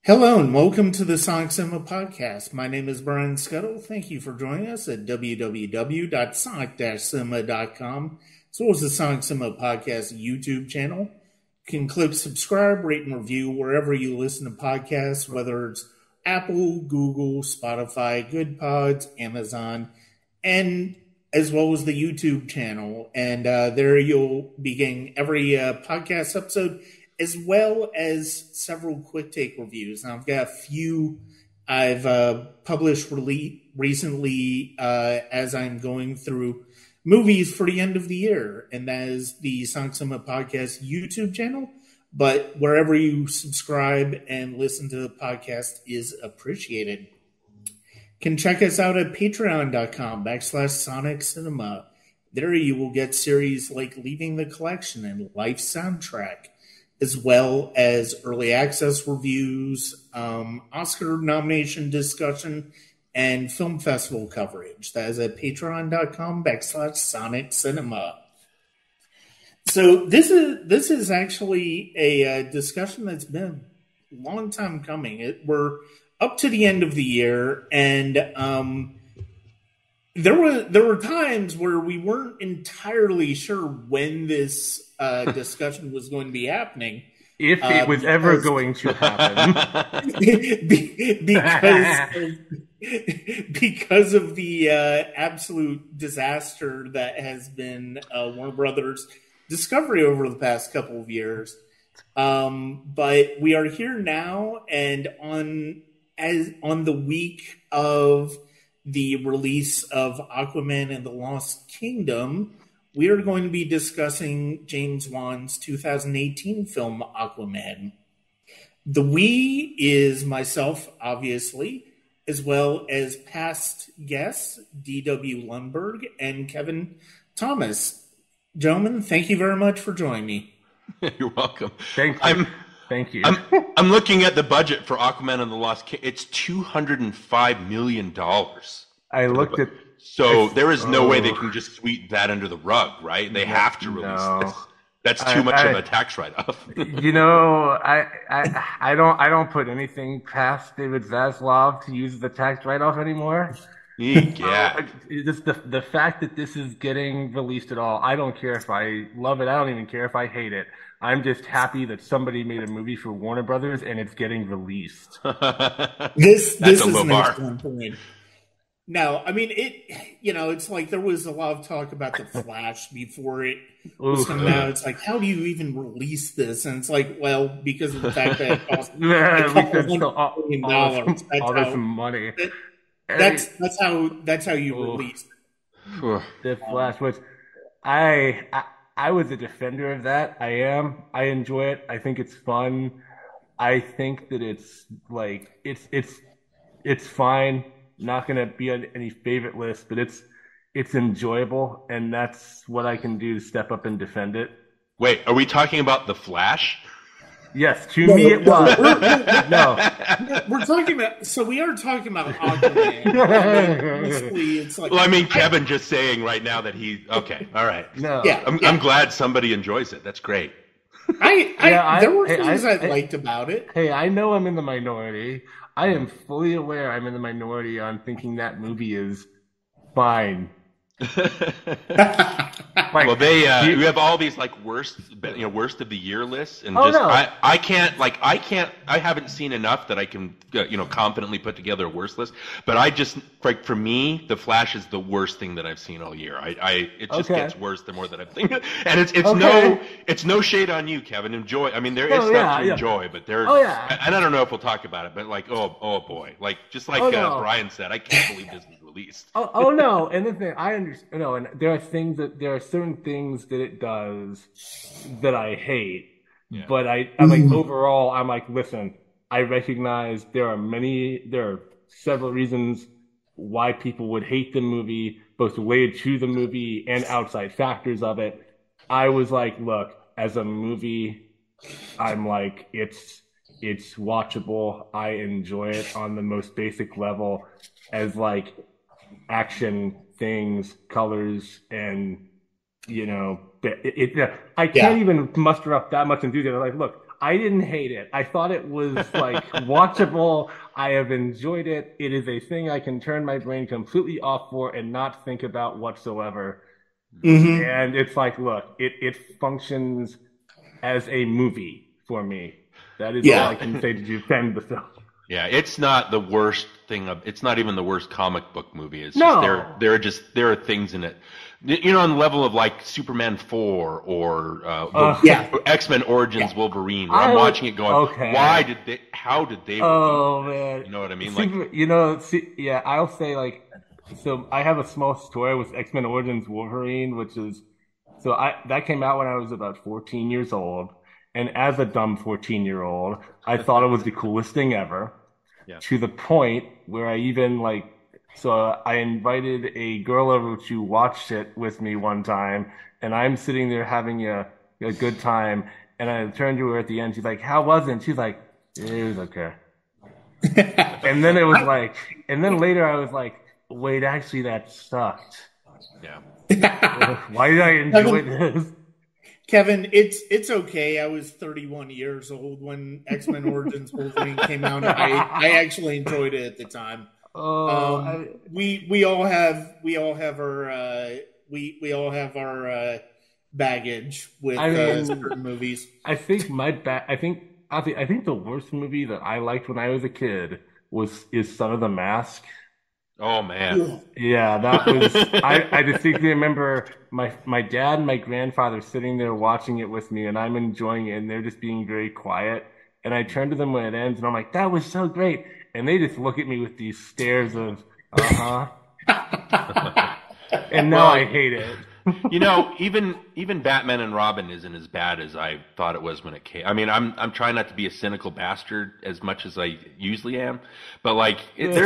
Hello and welcome to the Sonic Cinema Podcast. My name is Brian Scuttle. Thank you for joining us at www.sonic-cinema.com, as well as the Sonic Cinema Podcast YouTube channel. You can click subscribe, rate, and review wherever you listen to podcasts, whether it's Apple, Google, Spotify, Good Pods, Amazon, and as well as the YouTube channel. And there you'll be getting every podcast episode, as well as several quick take reviews. Now, I've got a few I've published recently as I'm going through movies for the end of the year, and that is the Sonic Cinema Podcast YouTube channel. But wherever you subscribe and listen to the podcast is appreciated. You can check us out at patreon.com/Sonic Cinema. There you will get series like Leaving the Collection and Life Soundtrack, as well as early access reviews, Oscar nomination discussion, and film festival coverage. That is at patreon.com/Sonic Cinema. So this is actually a discussion that's been a long time coming. We're up to the end of the year, and there were times where we weren't entirely sure when this discussion was going to be happening. If it was ever going to happen. because of the absolute disaster that has been Warner Brothers Discovery over the past couple of years. But we are here now, and on the week of the release of Aquaman and the Lost Kingdom, we are going to be discussing James Wan's 2018 film, Aquaman. The we is myself, obviously, as well as past guests, D.W. Lundberg and Kevin Thomas. Gentlemen, thank you very much for joining me. You're welcome. Thank you. Thank you. I'm looking at the budget for Aquaman and the Lost Kingdom. It's $205 million. I looked at... So there is no way they can just sweep that under the rug, right? They have to release this. That's too much of a tax write-off. You know, I don't put anything past David Zaslav to use the tax write-off anymore. Yeah. Just the fact that this is getting released at all, I don't care if I love it. I don't even care if I hate it. I'm just happy that somebody made a movie for Warner Brothers and it's getting released. This is a low an bar. excellent point. No, I mean, it's like there was a lot of talk about The Flash before it was coming out. It's like, how do you even release this? And it's like, well, because of the fact that it cost $200 million. All this money. That's how you release it. The Flash, which I was a defender of that. I am. I enjoy it. I think it's fun. I think that it's like it's fine. Not going to be on any favorite list, but it's enjoyable, and that's what I can do to step up and defend it. Wait, are we talking about The Flash? Yes, to me it was. No. We're talking about, so we are talking about Aquaman. Honestly, it's like, Well, I mean, Kevin just saying right now that okay, all right. No. Yeah. I'm glad somebody enjoys it. That's great. There were things I liked about it. Hey, I know I'm in the minority. I am fully aware I'm in the minority on thinking that movie is fine. Well, you have all these like worst of the year lists, and I haven't seen enough that I can confidently put together a worst list. But I just like, for me, The Flash is the worst thing that I've seen all year. It just gets worse the more that I'm thinking, and it's no shade on you, Kevin. Enjoy. I mean, there is stuff to enjoy, but there's and I don't know if we'll talk about it, but like oh boy, like just like Brian said, I can't believe this was released. Oh no, and the thing I understand, and there are certain things that it does that I hate, but I'm like, overall, I'm like, listen, I recognize there are several reasons why people would hate the movie, both related to the movie and outside factors of it. I was like, look, as a movie, I'm like, it's watchable. I enjoy it on the most basic level as like action things, colors, and I can't even muster up that much enthusiasm. Like, look, I didn't hate it. I thought it was like watchable. I have enjoyed it. It is a thing I can turn my brain completely off for and not think about whatsoever. Mm-hmm. And it's like, look, it functions as a movie for me. That is all I can say to defend the film. Yeah, it's not the worst thing. It's not even the worst comic book movie. It's No. just there are things in it, on the level of like Superman 4 or X-Men Origins Wolverine. Where I'm watching it going, how did they? Oh man, you know what I mean? I'll say like, so I have a small story with X-Men Origins Wolverine, that came out when I was about 14 years old. And as a dumb 14-year-old, I thought it was the coolest thing ever. Yeah. To the point where I even I invited a girl over to watch it with me one time, and I'm sitting there having a good time, and I turned to her at the end. She's like, "How was it?" And she's like, "It was okay." And then later I was like, "Wait, actually, that sucked." Yeah. Why did I enjoy this? Kevin, it's okay. I was 31 years old when X-Men Origins Wolverine came out. I actually enjoyed it at the time. We all have our baggage with certain movies. I think the worst movie that I liked when I was a kid is Son of the Mask. Oh man. Yeah, that was I distinctly remember my dad and my grandfather sitting there watching it with me, and I'm enjoying it and they're just being very quiet. And I turn to them when it ends and I'm like, "That was so great." And they just look at me with these stares of and now I hate it. Even Batman and Robin isn't as bad as I thought it was when it came. I mean, I'm trying not to be a cynical bastard as much as I usually am, but like it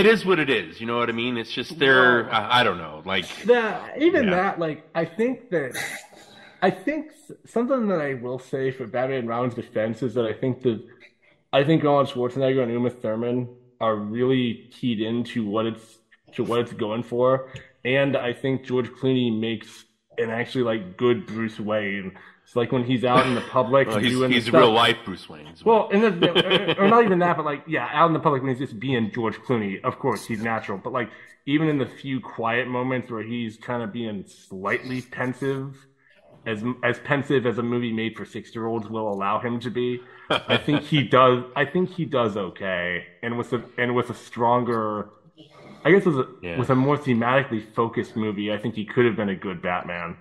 is what it is. You know what I mean? It's just I don't know. Like I think something that I will say for Batman and Robin's defense is that I think Arnold Schwarzenegger and Uma Thurman are really keyed into what it's going for, and I think George Clooney makes an actually good Bruce Wayne. It's like when he's out in the public. He's real life Bruce Wayne. Well, or not even that, but out in the public when he's just being George Clooney. Of course, he's natural. But even in the few quiet moments where he's kind of being slightly pensive, as pensive as a movie made for 6-year-olds will allow him to be, I think he does. I think he does okay. And with a stronger, I guess with a more thematically focused movie, I think he could have been a good Batman.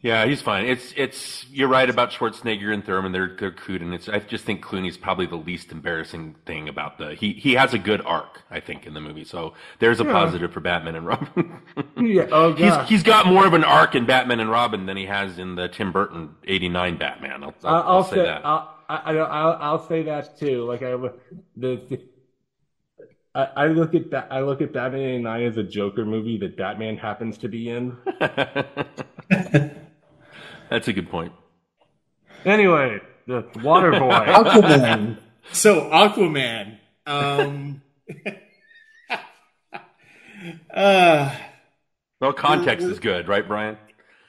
Yeah, he's fine. It's you're right about Schwarzenegger and Thurman. They're cute, and I just think Clooney's probably the least embarrassing thing about he has a good arc, I think, in the movie. So there's a positive for Batman and Robin. He's got more of an arc in Batman and Robin than he has in the Tim Burton '89 Batman. I'll say that. I'll say that too. I look at Batman '89 as a Joker movie that Batman happens to be in. That's a good point. Anyway, the Water Boy. Aquaman. So, Aquaman. Well, context is good, right, Brian?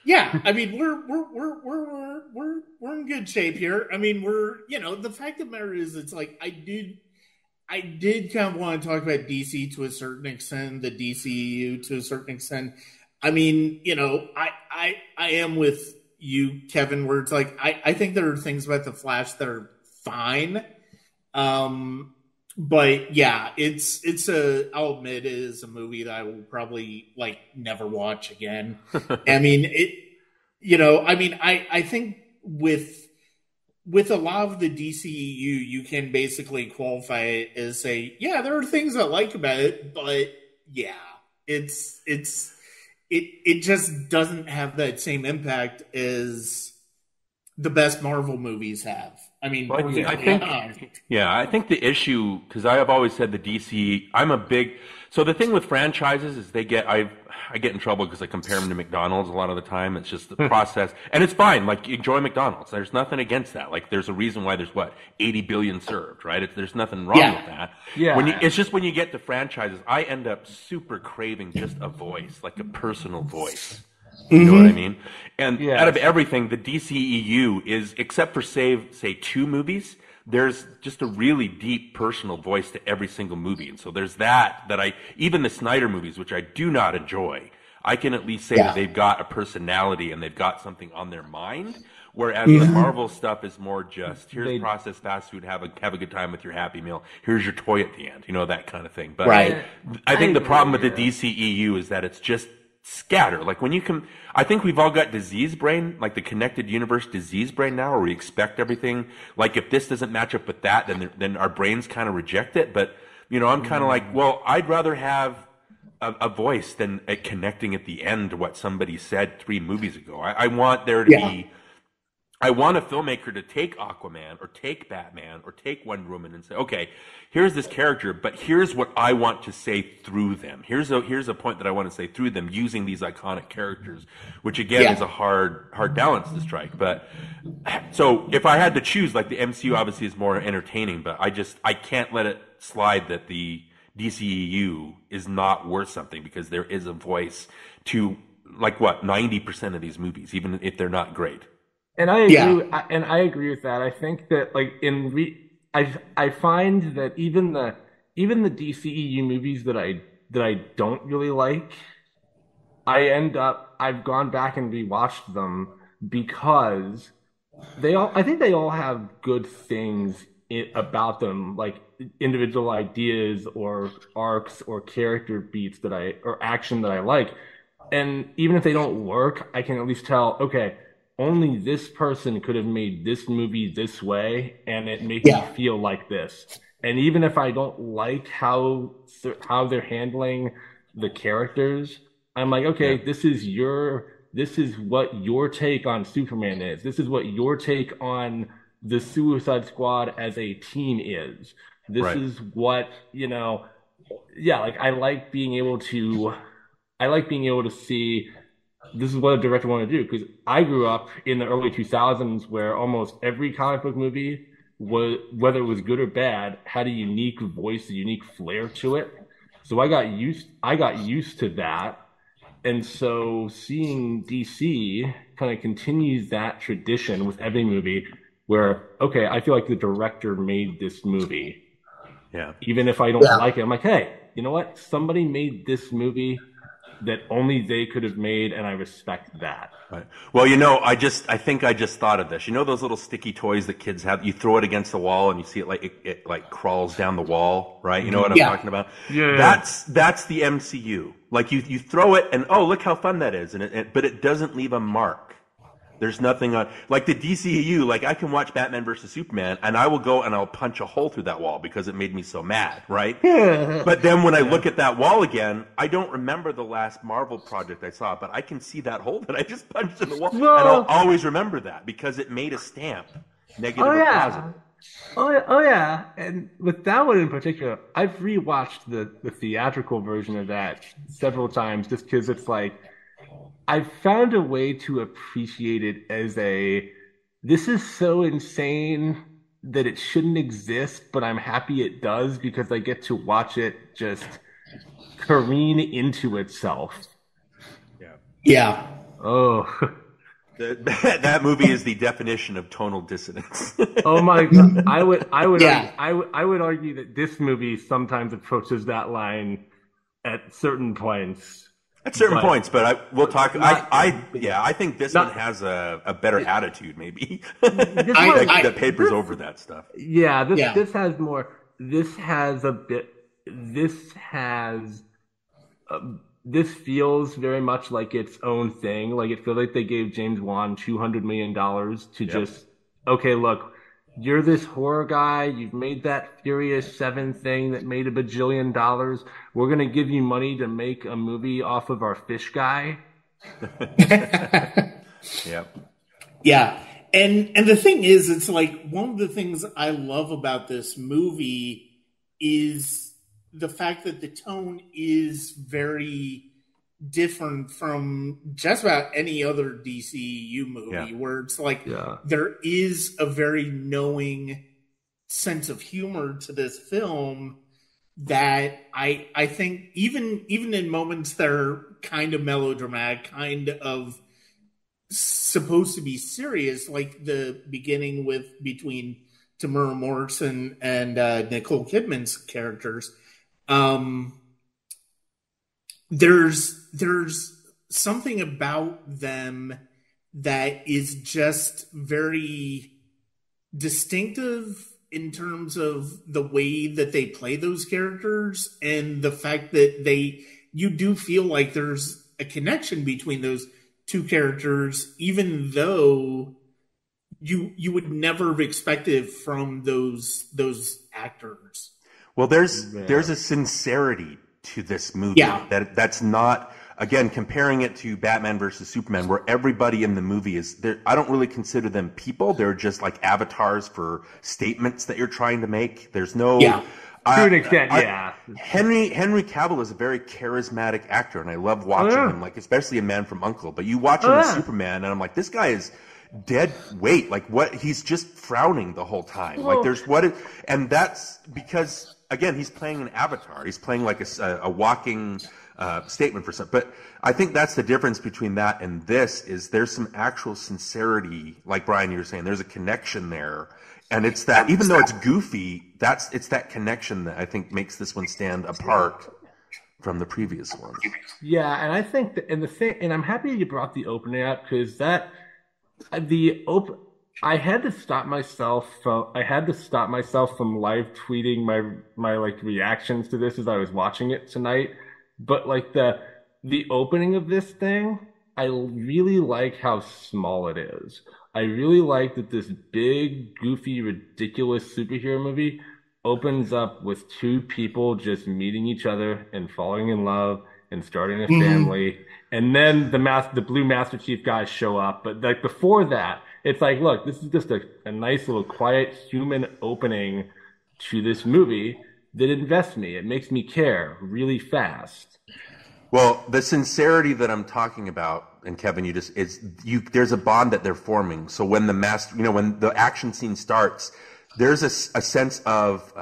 Yeah, I mean, we're in good shape here. I mean, the fact of the matter is, it's like I did kind of want to talk about DC to a certain extent, the DCEU to a certain extent. I mean, I am with you, Kevin, where it's like, I think there are things about The Flash that are fine. But yeah, I'll admit it is a movie that I will probably never watch again. I mean, I think with a lot of the DCEU, you can basically qualify it as there are things I like about it, but yeah, it just doesn't have that same impact as the best Marvel movies have. I mean, I think the issue, because I have always said the DC, so the thing with franchises is I get in trouble because I compare them to McDonald's a lot of the time. It's just the process, and it's fine. Enjoy McDonald's. There's nothing against that. There's a reason why there's 80 billion served, right? There's nothing wrong with that. Yeah. It's just when you get to franchises, I end up super craving just a voice, a personal voice. You know what I mean? And out of everything, the DCEU is, except for say 2 movies, there's just a really deep personal voice to every single movie. And so there's that even the Snyder movies, which I do not enjoy, I can at least say that they've got a personality and they've got something on their mind. Whereas the Marvel stuff is more just, here's processed fast food, have a good time with your Happy Meal, here's your toy at the end, that kind of thing. But I think the problem with the DCEU is that it's just scatter. Like I think we've all got disease brain, like the connected universe disease brain now, where we expect everything. Like if this doesn't match up with that, then our brains kind of reject it. But, I'm kind of like, well, I'd rather have a voice than connecting at the end to what somebody said 3 movies ago. I want there to be, I want a filmmaker to take Aquaman or take Batman or take Wonder Woman and say, okay, here's this character, but here's what I want to say through them. Here's a point that I want to say through them using these iconic characters, which again is a hard balance to strike. But so if I had to choose, like the MCU obviously is more entertaining, but I can't let it slide that the DCEU is not worth something because there is a voice to 90% of these movies, even if they're not great. And I agree. I agree with that. I think that I find that even the DCEU movies that I don't really like, I've gone back and rewatched them because I think they all have good things about them, like individual ideas or arcs or character beats or action that I like. And even if they don't work, I can at least tell, okay, only this person could have made this movie this way, and it makes me feel like this. And even if I don't like how they're handling the characters, I'm like, okay, this is what your take on Superman is. This is what your take on the Suicide Squad as a team is. This is what, I like being able to see this is what a director wanted to do, because I grew up in the early 2000s where almost every comic book movie, whether it was good or bad, had a unique voice, a unique flair to it. So I got used to that. And so seeing DC kind of continues that tradition with every movie where, okay, I feel like the director made this movie. Yeah. Even if I don't like it, I'm like, hey, you know what? Somebody made this movie that only they could have made, and I respect that. Right. Well, I think I just thought of this. Those little sticky toys that kids have? You throw it against the wall, and you see it crawls down the wall, right? You know what I'm talking about? Yeah. That's the MCU. Like you throw it, and oh, look how fun that is, but it doesn't leave a mark. There's nothing on, like the DCEU, like I can watch Batman versus Superman and I will go and I'll punch a hole through that wall because it made me so mad, right? But then when I look at that wall again, I don't remember the last Marvel project I saw, but I can see that hole that I just punched in the wall. And I'll always remember that because it made a stamp, negative or positive. Oh yeah. And with that one in particular, I've rewatched the theatrical version of that several times just because it's like, I've found a way to appreciate it as this is so insane that it shouldn't exist, but I'm happy it does because I get to watch it just careen into itself. Yeah. Oh. That movie is the definition of tonal dissonance. Oh my God. I would argue that this movie sometimes approaches that line at certain points. At certain points, but we'll talk. I think this one has a better attitude, maybe. That papers over that stuff. Yeah, this has more. This has a bit. This feels very much like its own thing. Like it feels like they gave James Wan $200 million to just, okay, look, you're this horror guy. You've made that Furious 7 thing that made $1 bajillion. We're going to give you money to make a movie off of our fish guy. Yep. Yeah. And the thing is, it's like one of the things I love about this movie is the fact that the tone is very different from just about any other DCEU movie, where it's like there is a very knowing sense of humor to this film that I think even in moments that are kind of melodramatic, kind of supposed to be serious, like the beginning between Tamara Morrison and Nicole Kidman's characters, there's something about them that is just very distinctive in terms of the way that they play those characters, and the fact that you do feel like there's a connection between those two characters, even though you would never have expected from those actors. Well, there's a sincerity to this movie that's not, again, comparing it to Batman versus Superman, where everybody in the movie is there. I don't really consider them people. They're just like avatars for statements that you're trying to make. There's no to an extent, Henry Cavill is a very charismatic actor, and I love watching him, like especially in Man from U.N.C.L.E. But you watch him as Superman, and I'm like, this guy is dead weight. Like what? He's just frowning the whole time. Like there's and that's because again, he's playing an avatar. He's playing like a walking statement for something. But I think that's the difference between that and this is there's some actual sincerity. Like Brian, you were saying, there's a connection there. And it's that, even though it's goofy, it's that connection that I think makes this one stand apart from the previous ones. Yeah, and I think and I'm happy you brought the opening up, because I had to stop myself from live tweeting my like reactions to this as I was watching it tonight. But like the opening of this thing, I really like how small it is. I really like that this big, goofy, ridiculous superhero movie opens up with two people just meeting each other and falling in love and starting a family. And then the Blue Master Chief guys show up. But like before that, it's like, look, this is just a nice little quiet human opening to this movie that invests me. It makes me care really fast. Well, the sincerity that I'm talking about, and Kevin, there's a bond that they're forming. So when when the action scene starts, there's a sense of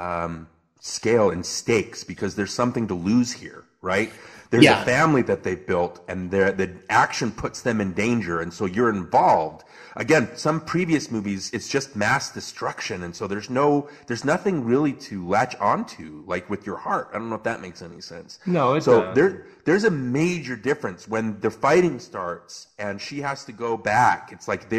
scale and stakes because there's something to lose here, right? There's a family that they've built, and the action puts them in danger, and so you're involved. Again, some previous movies, it's just mass destruction, and so there's nothing really to latch onto, like with your heart. I don't know if that makes any sense. No, it does. There's a major difference when the fighting starts and she has to go back. It's like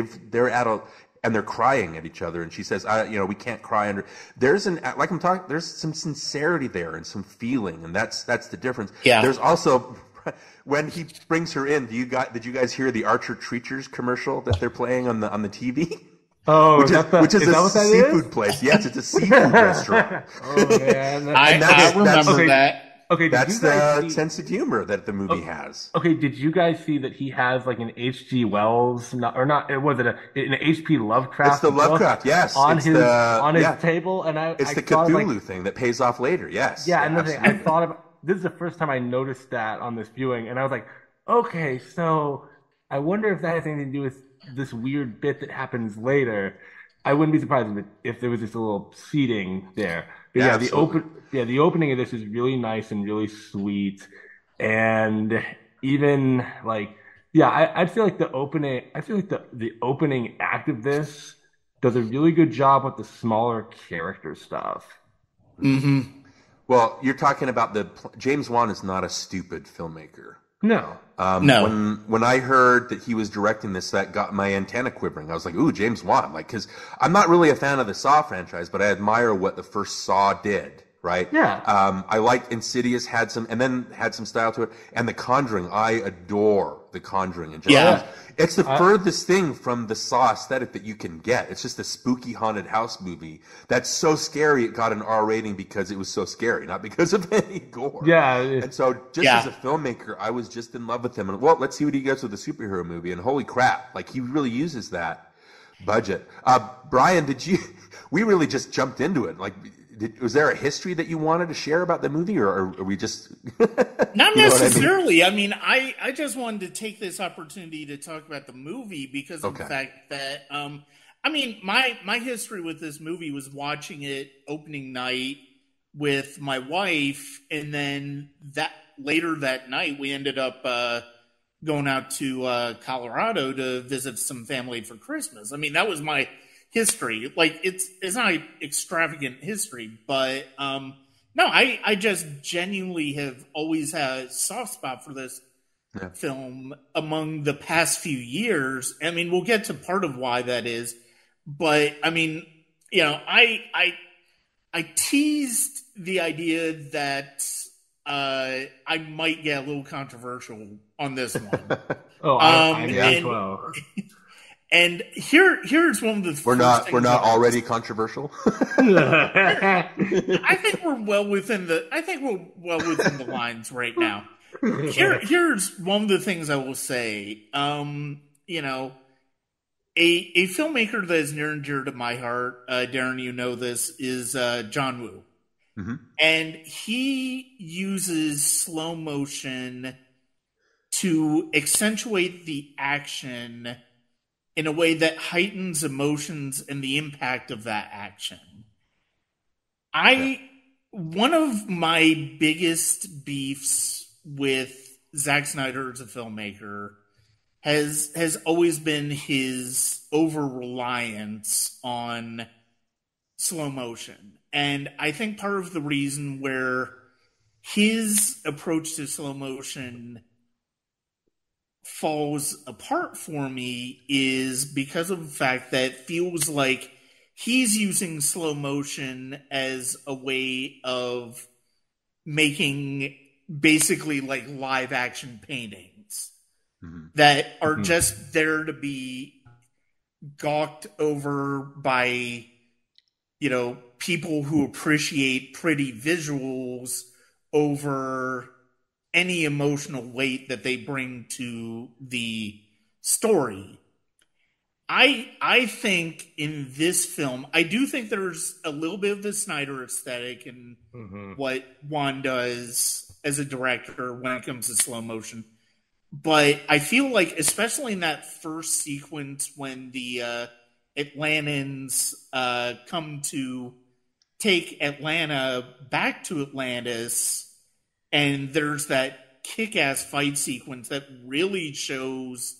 and they're crying at each other, and she says, we can't cry under. There's some sincerity there and some feeling, and that's the difference. Yeah. There's also when he brings her in. Did you guys hear the Archer Treachers commercial that they're playing on the TV? Oh, which is a seafood place. Yes, it's a seafood restaurant. Oh man, I remember that. Okay, that's the sense of humor that the movie has. Okay, did you guys see that he has like an H.G. Wells, an H.P. Lovecraft? It's the Lovecraft, yes, on his table, and it's the Cthulhu thing that pays off later. Yes, yeah. And I thought about this is the first time I noticed that on this viewing, and I was like, okay, so I wonder if that has anything to do with this weird bit that happens later. I wouldn't be surprised if there was just a little seeding there. But the opening of this is really nice and really sweet, and even like, I feel like the opening act of this does a really good job with the smaller character stuff. Mm-hmm. Well, you're talking about James Wan is not a stupid filmmaker. No. No. When I heard that he was directing this, that got my antenna quivering. I was like, ooh, James Wan. Like, because I'm not really a fan of the Saw franchise, but I admire what the first Saw did, right? Yeah. I liked Insidious, had some style to it. And The Conjuring, I adore The Conjuring. It's the furthest thing from the Saw aesthetic that you can get. It's just a spooky haunted house movie that's so scary it got an R rating because it was so scary, not because of any gore. Yeah. And so as a filmmaker, I was just in love with him. And well, let's see what he gets with a superhero movie. And holy crap, like he really uses that budget. Brian, we really just jumped into it. Like, was there a history that you wanted to share about the movie, or are we just not necessarily? I mean, I just wanted to take this opportunity to talk about the movie because of the fact that my history with this movie was watching it opening night with my wife, and then later that night we ended up going out to Colorado to visit some family for Christmas. I mean, that was my history. Like, it's not extravagant history, but no, I just genuinely have always had a soft spot for this film among the past few years. I mean, we'll get to part of why that is, but I mean, you know, I teased the idea that I might get a little controversial on this one. I as well. And here's one of the we're not already controversial. I think we're well within the lines right now. Here's one of the things I will say. You know, a filmmaker that is near and dear to my heart, Darin, you know this, is John Woo. Mm-hmm. And he uses slow motion to accentuate the action in a way that heightens emotions and the impact of that action. One of my biggest beefs with Zack Snyder as a filmmaker has always been his over-reliance on slow motion. And I think part of the reason where his approach to slow motion falls apart for me is because of the fact that it feels like he's using slow motion as a way of making basically like live action paintings that are just there to be gawked over by, you know, people who appreciate pretty visuals over any emotional weight that they bring to the story. I think in this film, I do think there's a little bit of the Snyder aesthetic in what Wan does as a director when it comes to slow motion. But I feel like, especially in that first sequence when the Atlantans come to take Atlanta back to Atlantis, and there's that kick-ass fight sequence that really shows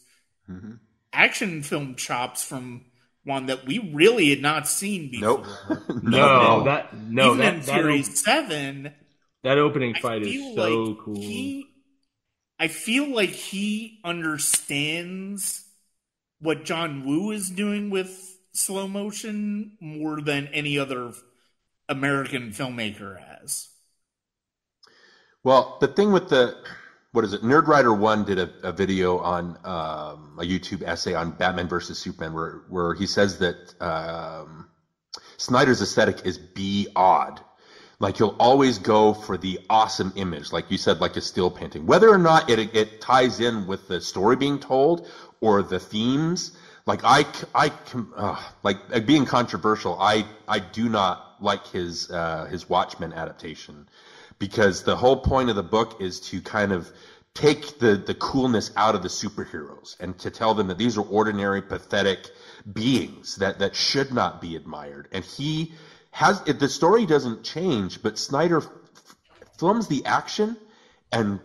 action film chops from one that we really had not seen before. Nope. In Series 7, that opening fight is so cool. I feel like he understands what John Woo is doing with slow motion more than any other American filmmaker has. Well, the thing with Nerd Writer 1 did a video on a YouTube essay on Batman versus Superman where he says that Snyder's aesthetic is be odd. Like, he'll always go for the awesome image, like you said, like a still painting. Whether or not it ties in with the story being told or the themes, like like being controversial, I do not like his Watchmen adaptation, because the whole point of the book is to kind of take the coolness out of the superheroes and to tell them that these are ordinary, pathetic beings that should not be admired. And the story doesn't change, but Snyder films the action and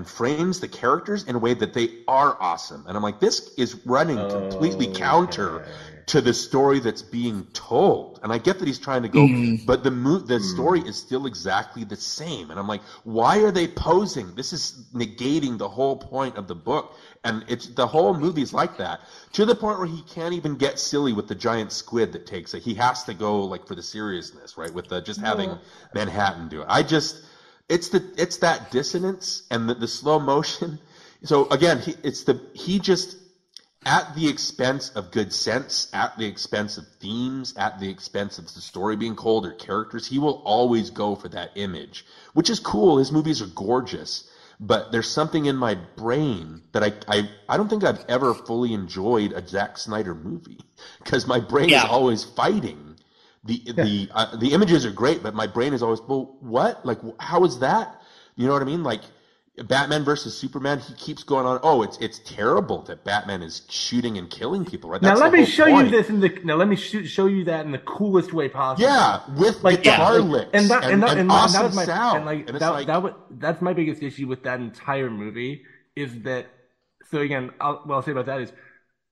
frames the characters in a way that they are awesome. And I'm like, this is running completely counter to the story that's being told. And I get that he's trying to go, but the story is still exactly the same. And I'm like, why are they posing? This is negating the whole point of the book. And the whole movie's like that, to the point where he can't even get silly with the giant squid that takes it. He has to go like for the seriousness, right? With just having Manhattan do it. It's that dissonance and the slow motion. So again, he just, at the expense of good sense, at the expense of themes, at the expense of the story being told or characters, he will always go for that image, which is cool. His movies are gorgeous, but there's something in my brain that I don't think I've ever fully enjoyed a Zack Snyder movie, because my brain is always fighting. The images are great, but my brain is always, well, what? Like, how is that? You know what I mean? Like, Batman versus Superman, he keeps going on. Oh, it's terrible that Batman is shooting and killing people. Right? Now let me show you this show you that in the coolest way possible. Yeah, with like guitar licks and awesome that was sound. That's my biggest issue with that entire movie is that. So again, what I'll say about that is,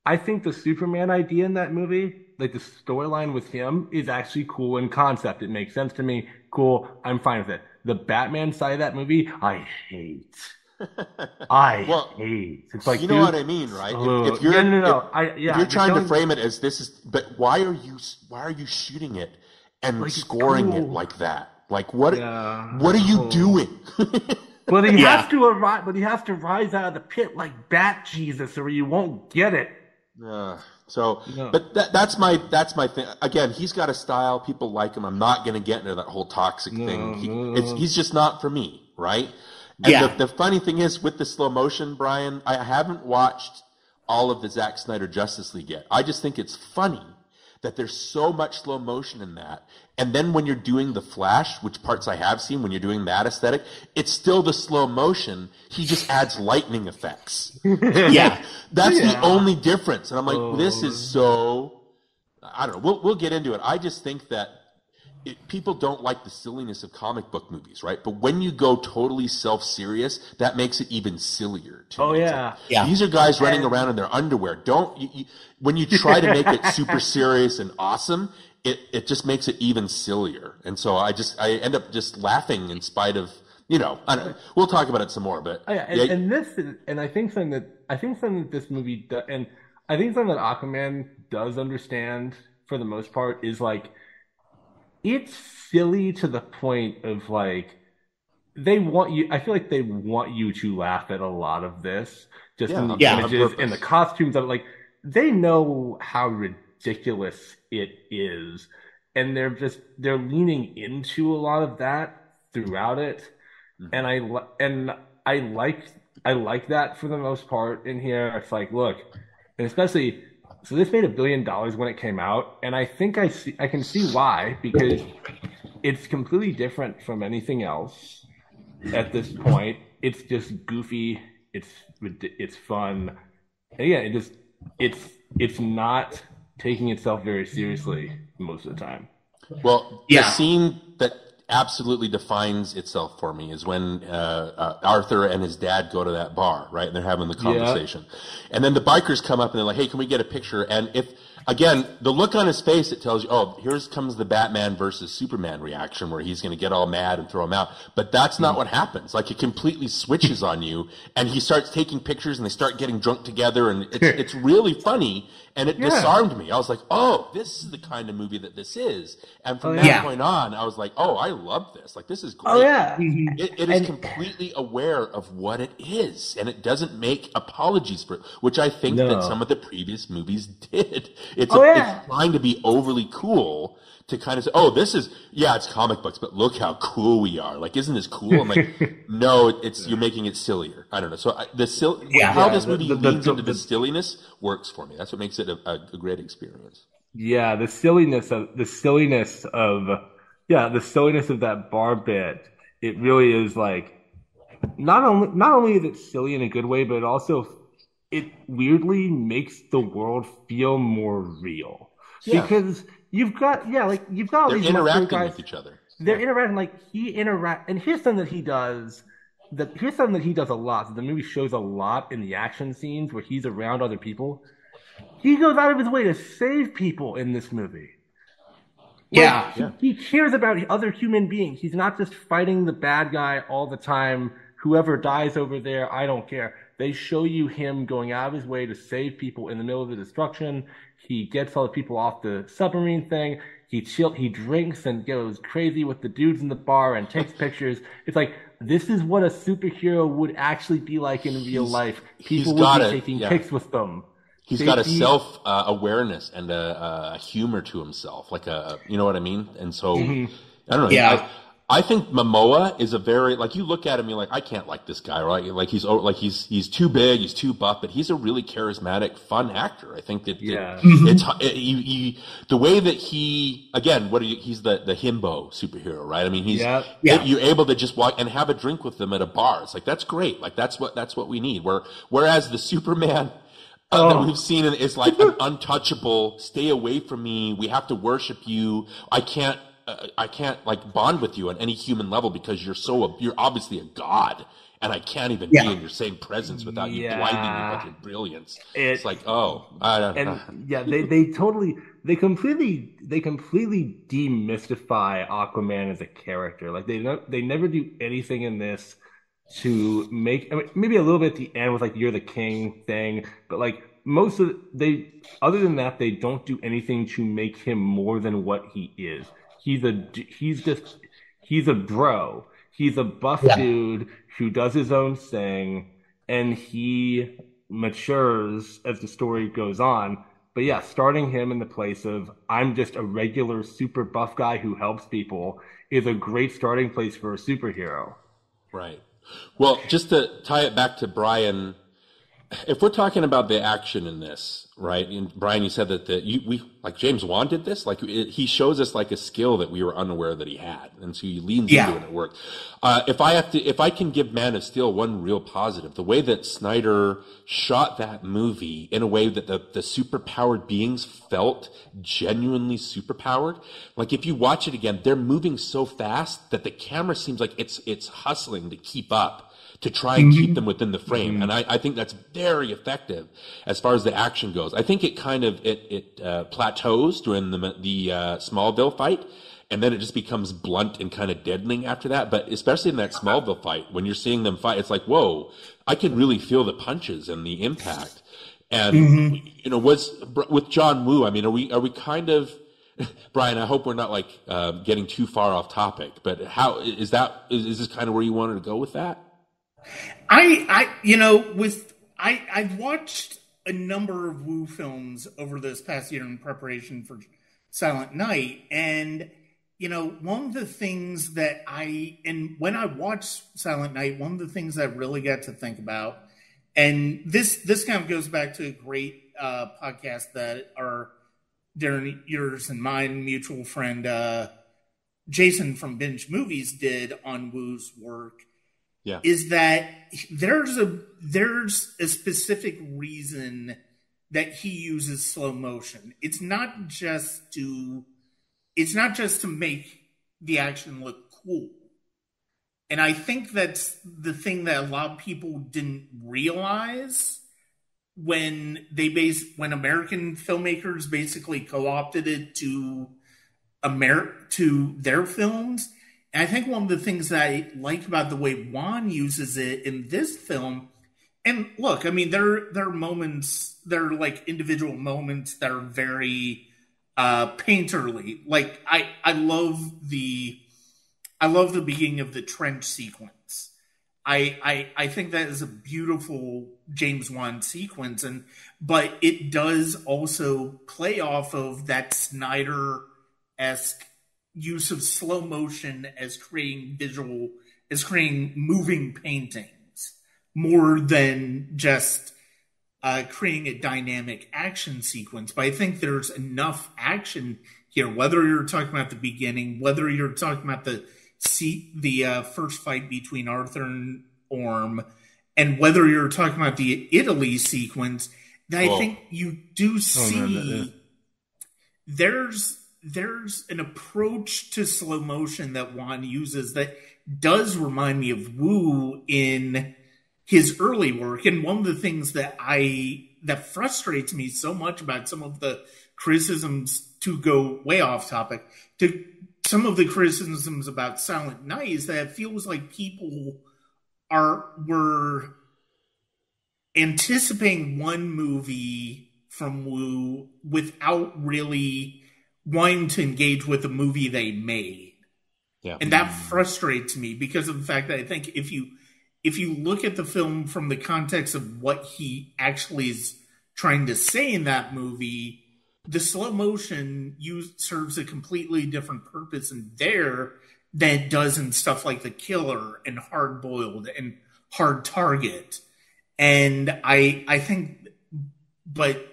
I think the Superman idea in that movie, like the storyline with him, is actually cool in concept. It makes sense to me. Cool, I'm fine with it. The Batman side of that movie, I hate. Hate. It's like, you know what I mean, right? If you're if you're trying to frame it as this is, but why are you shooting it and like scoring it like that? Like what are you doing? But he has to arrive. But he has to rise out of the pit like Bat Jesus, or you won't get it. But that's my thing. Again, he's got a style. People like him. I'm not going to get into that whole toxic thing. He's just not for me, right? And the funny thing is, with the slow motion, Brian, I haven't watched all of the Zack Snyder Justice League yet. I just think it's funny that there's so much slow motion in that. And then when you're doing the Flash, which parts I have seen, when you're doing that aesthetic, it's still the slow motion. He just adds lightning effects. That's the only difference. And I'm like, this is so, I don't know. We'll get into it. I just think that people don't like the silliness of comic book movies, right? But when you go totally self-serious, that makes it even sillier to me. These are guys running around in their underwear. When you try to make it super serious and awesome, it just makes it even sillier. And so I end up just laughing in spite of, I don't know. We'll talk about it some more, but I think something that this movie does, and I think something that Aquaman does understand for the most part is like, it's silly to the point of like, I feel like they want you to laugh at a lot of this, just in the images and the costumes of it. Like, they know how ridiculous it is, and they're leaning into a lot of that throughout it. And I like that for the most part in here. It's like, look, and especially, so this made $1 billion when it came out, and I think I can see why, because it's completely different from anything else at this point. It's just goofy. It's fun. And yeah, it's not taking itself very seriously most of the time. Well, the scene that absolutely defines itself for me is when Arthur and his dad go to that bar, right? And they're having the conversation. And then the bikers come up and they're like, hey, can we get a picture? And again, the look on his face, it tells you, oh, here comes the Batman versus Superman reaction where he's going to get all mad and throw him out. But that's not what happens. Like, it completely switches on you, and he starts taking pictures, and they start getting drunk together, and it's really funny, and it disarmed me. I was like, oh, this is the kind of movie that this is. And from that point on, I was like, oh, I love this. Like, this is great. Oh, yeah. It is completely aware of what it is, and it doesn't make apologies for it, which I think that some of the previous movies did. It's trying to be overly cool to kind of say, oh, this is, it's comic books, but look how cool we are. Like, isn't this cool? I'm like, no, you're making it sillier. I don't know. So how this movie leans into the silliness works for me. That's what makes it a great experience. Yeah, the silliness of that bar bit. It really is like, not only is it silly in a good way, but it also, it weirdly makes the world feel more real. Because you've got all these interacting guys with each other. They're interacting and here's something that he does. Here's something that he does a lot. So the movie shows a lot in the action scenes where he's around other people. He goes out of his way to save people in this movie. He cares about other human beings. He's not just fighting the bad guy all the time. Whoever dies over there, I don't care. They show you him going out of his way to save people in the middle of the destruction. He gets all the people off the submarine thing. He drinks and goes crazy with the dudes in the bar and takes pictures. It's like, this is what a superhero would actually be like in real life. People would be taking pics with them. He's got a self-awareness and a humor to himself, like you know what I mean? And so, I don't know. I think Momoa is a very, like, you look at him, you're like, I can't like this guy, right? Like he's too big, he's too buff, but he's a really charismatic, fun actor. I think that the way that he, again, he's the himbo superhero, right? I mean, you're able to just walk and have a drink with them at a bar. It's like, that's great. Like, that's what we need. Whereas the Superman that we've seen is like an untouchable, stay away from me. We have to worship you. I can't like bond with you on any human level because you're obviously a god, and I can't even be in your same presence without you blinding me with your brilliance. It's like, I don't know. Yeah, they completely demystify Aquaman as a character. Like they never do anything in this to make, I mean, maybe a little bit at the end with like you're the king thing, but like other than that, they don't do anything to make him more than what he is. He's a bro. He's a buff dude who does his own thing, and he matures as the story goes on. But yeah, starting him in the place of I'm just a regular super buff guy who helps people is a great starting place for a superhero. Right. Well, just to tie it back to Brian, if we're talking about the action in this, right? And Brian, you said that we like James Wan did this. Like he shows us like a skill that we were unaware that he had, and so he leans into it and it worked. If I can give Man of Steel one real positive, the way that Snyder shot that movie in a way that the superpowered beings felt genuinely superpowered. Like if you watch it again, they're moving so fast that the camera seems like it's hustling to keep up, to try and keep them within the frame. And I think that's very effective as far as the action goes. I think it kind of, plateaus during the Smallville fight, and then it just becomes blunt and kind of deadening after that. But especially in that Smallville fight, when you're seeing them fight, it's like, whoa, I can really feel the punches and the impact. And, with John Woo, I mean, are we kind of, Brian, I hope we're not like, getting too far off topic, but how is this kind of where you wanted to go with that? I've watched a number of Wu films over this past year in preparation for Silent Night, and one of the things that when I watched Silent Night, one of the things I really got to think about, and this kind of goes back to a great podcast that our Darin, yours and mine mutual friend Jason from Binge Movies did on Wu's work. Yeah. Is that there's a specific reason that he uses slow motion. It's not just to make the action look cool. And I think that's the thing that a lot of people didn't realize when American filmmakers basically co-opted it to their films. And I think one of the things that I like about the way Wan uses it in this film, and look, I mean, there are moments, there are like individual moments that are very painterly. Like I love the beginning of the trench sequence. I think that is a beautiful James Wan sequence, but it does also play off of that Snyder-esque use of slow motion as creating moving paintings more than just creating a dynamic action sequence. But I think there's enough action here, whether you're talking about the beginning, whether you're talking about the first fight between Arthur and Orm, and whether you're talking about the Italy sequence, that I think you do see there's an approach to slow motion that Wan uses that does remind me of Wu in his early work. And one of the things that frustrates me so much about some of the criticisms, to go way off topic, to some of the criticisms about Silent Night, is that it feels like people were anticipating one movie from Wu without really wanting to engage with the movie they made. Yeah. And that frustrates me because of the fact that I think if you look at the film from the context of what he actually is trying to say in that movie, the slow motion serves a completely different purpose, and there than it does in stuff like The Killer and Hard Boiled and Hard Target. And I think, but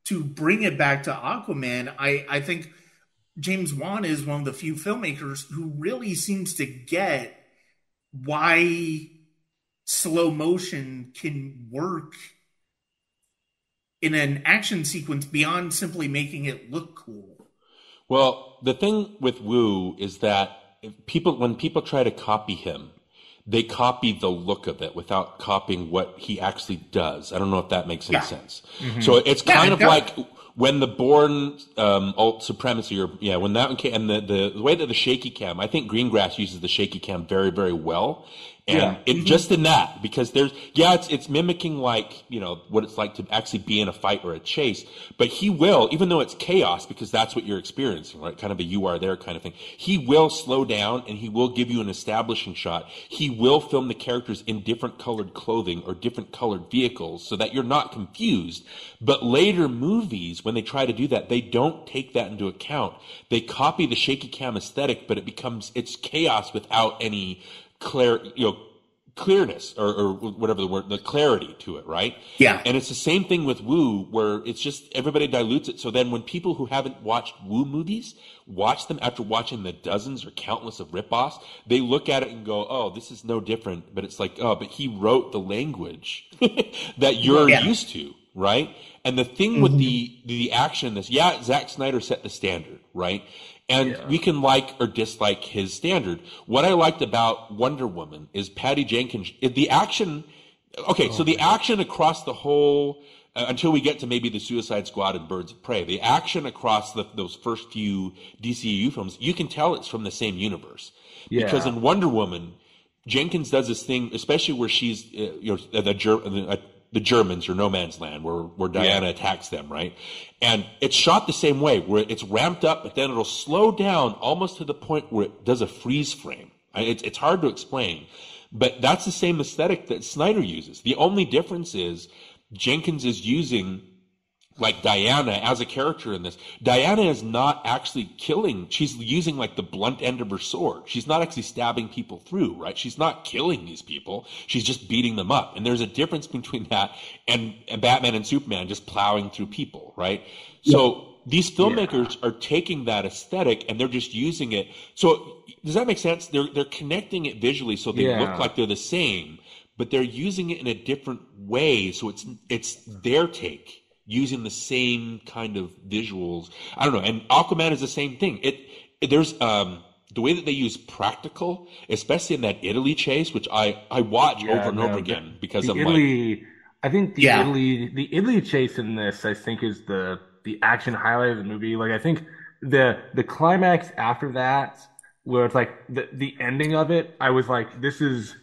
to bring it back to Aquaman, I think James Wan is one of the few filmmakers who really seems to get why slow motion can work in an action sequence beyond simply making it look cool. Well, the thing with Wu is that when people try to copy him, they copy the look of it without copying what he actually does. I don't know if that makes any sense. Mm-hmm. So it's kind of like when the Bourne alt supremacy, when that one came, and the way that the shaky cam, I think Greengrass uses the shaky cam very, very well. And just in that, because it's mimicking like, what it's like to actually be in a fight or a chase. But he will, even though it's chaos, because that's what you're experiencing, right? Kind of a you are there kind of thing. He will slow down and he will give you an establishing shot. He will film the characters in different colored clothing or different colored vehicles so that you're not confused. But later movies, when they try to do that, they don't take that into account. They copy the shaky cam aesthetic, but it's chaos without any clearness or whatever the word, the clarity to it, right? Yeah. And it's the same thing with Wu, where it's just everybody dilutes it. So then when people who haven't watched Wu movies watch them after watching the dozens or countless of ripoffs, they look at it and go, "Oh, this is no different." But it's like, "Oh, but he wrote the language that you're used to." Right? And the thing with the action in this, Zack Snyder set the standard, right? And we can like or dislike his standard. What I liked about Wonder Woman is Patty Jenkins, the action, so the action across the whole, until we get to maybe the Suicide Squad and Birds of Prey, the action across those first few DCEU films, you can tell it's from the same universe. Yeah. Because in Wonder Woman, Jenkins does this thing, especially where she's, the Germans or No Man's Land, where Diana attacks them, right? And it's shot the same way, where it's ramped up, but then it'll slow down almost to the point where it does a freeze frame. It's hard to explain, but that's the same aesthetic that Snyder uses. The only difference is Jenkins is using like Diana as a character in this. Diana is not actually killing. She's using like the blunt end of her sword. She's not actually stabbing people through, right? She's not killing these people. She's just beating them up. And there's a difference between that and Batman and Superman just plowing through people, right? Yeah. So these filmmakers are taking that aesthetic and they're just using it. So does that make sense? They're connecting it visually so they look like they're the same, but they're using it in a different way. So it's their take, using the same kind of visuals. I don't know. And Aquaman is the same thing. There's the way that they use practical, especially in that Italy chase, which I watch over and over again because I'm Italy, I think the Italy chase in this, I think, is the action highlight of the movie. Like, I think the climax after that, where it's like the ending of it, I was like, this is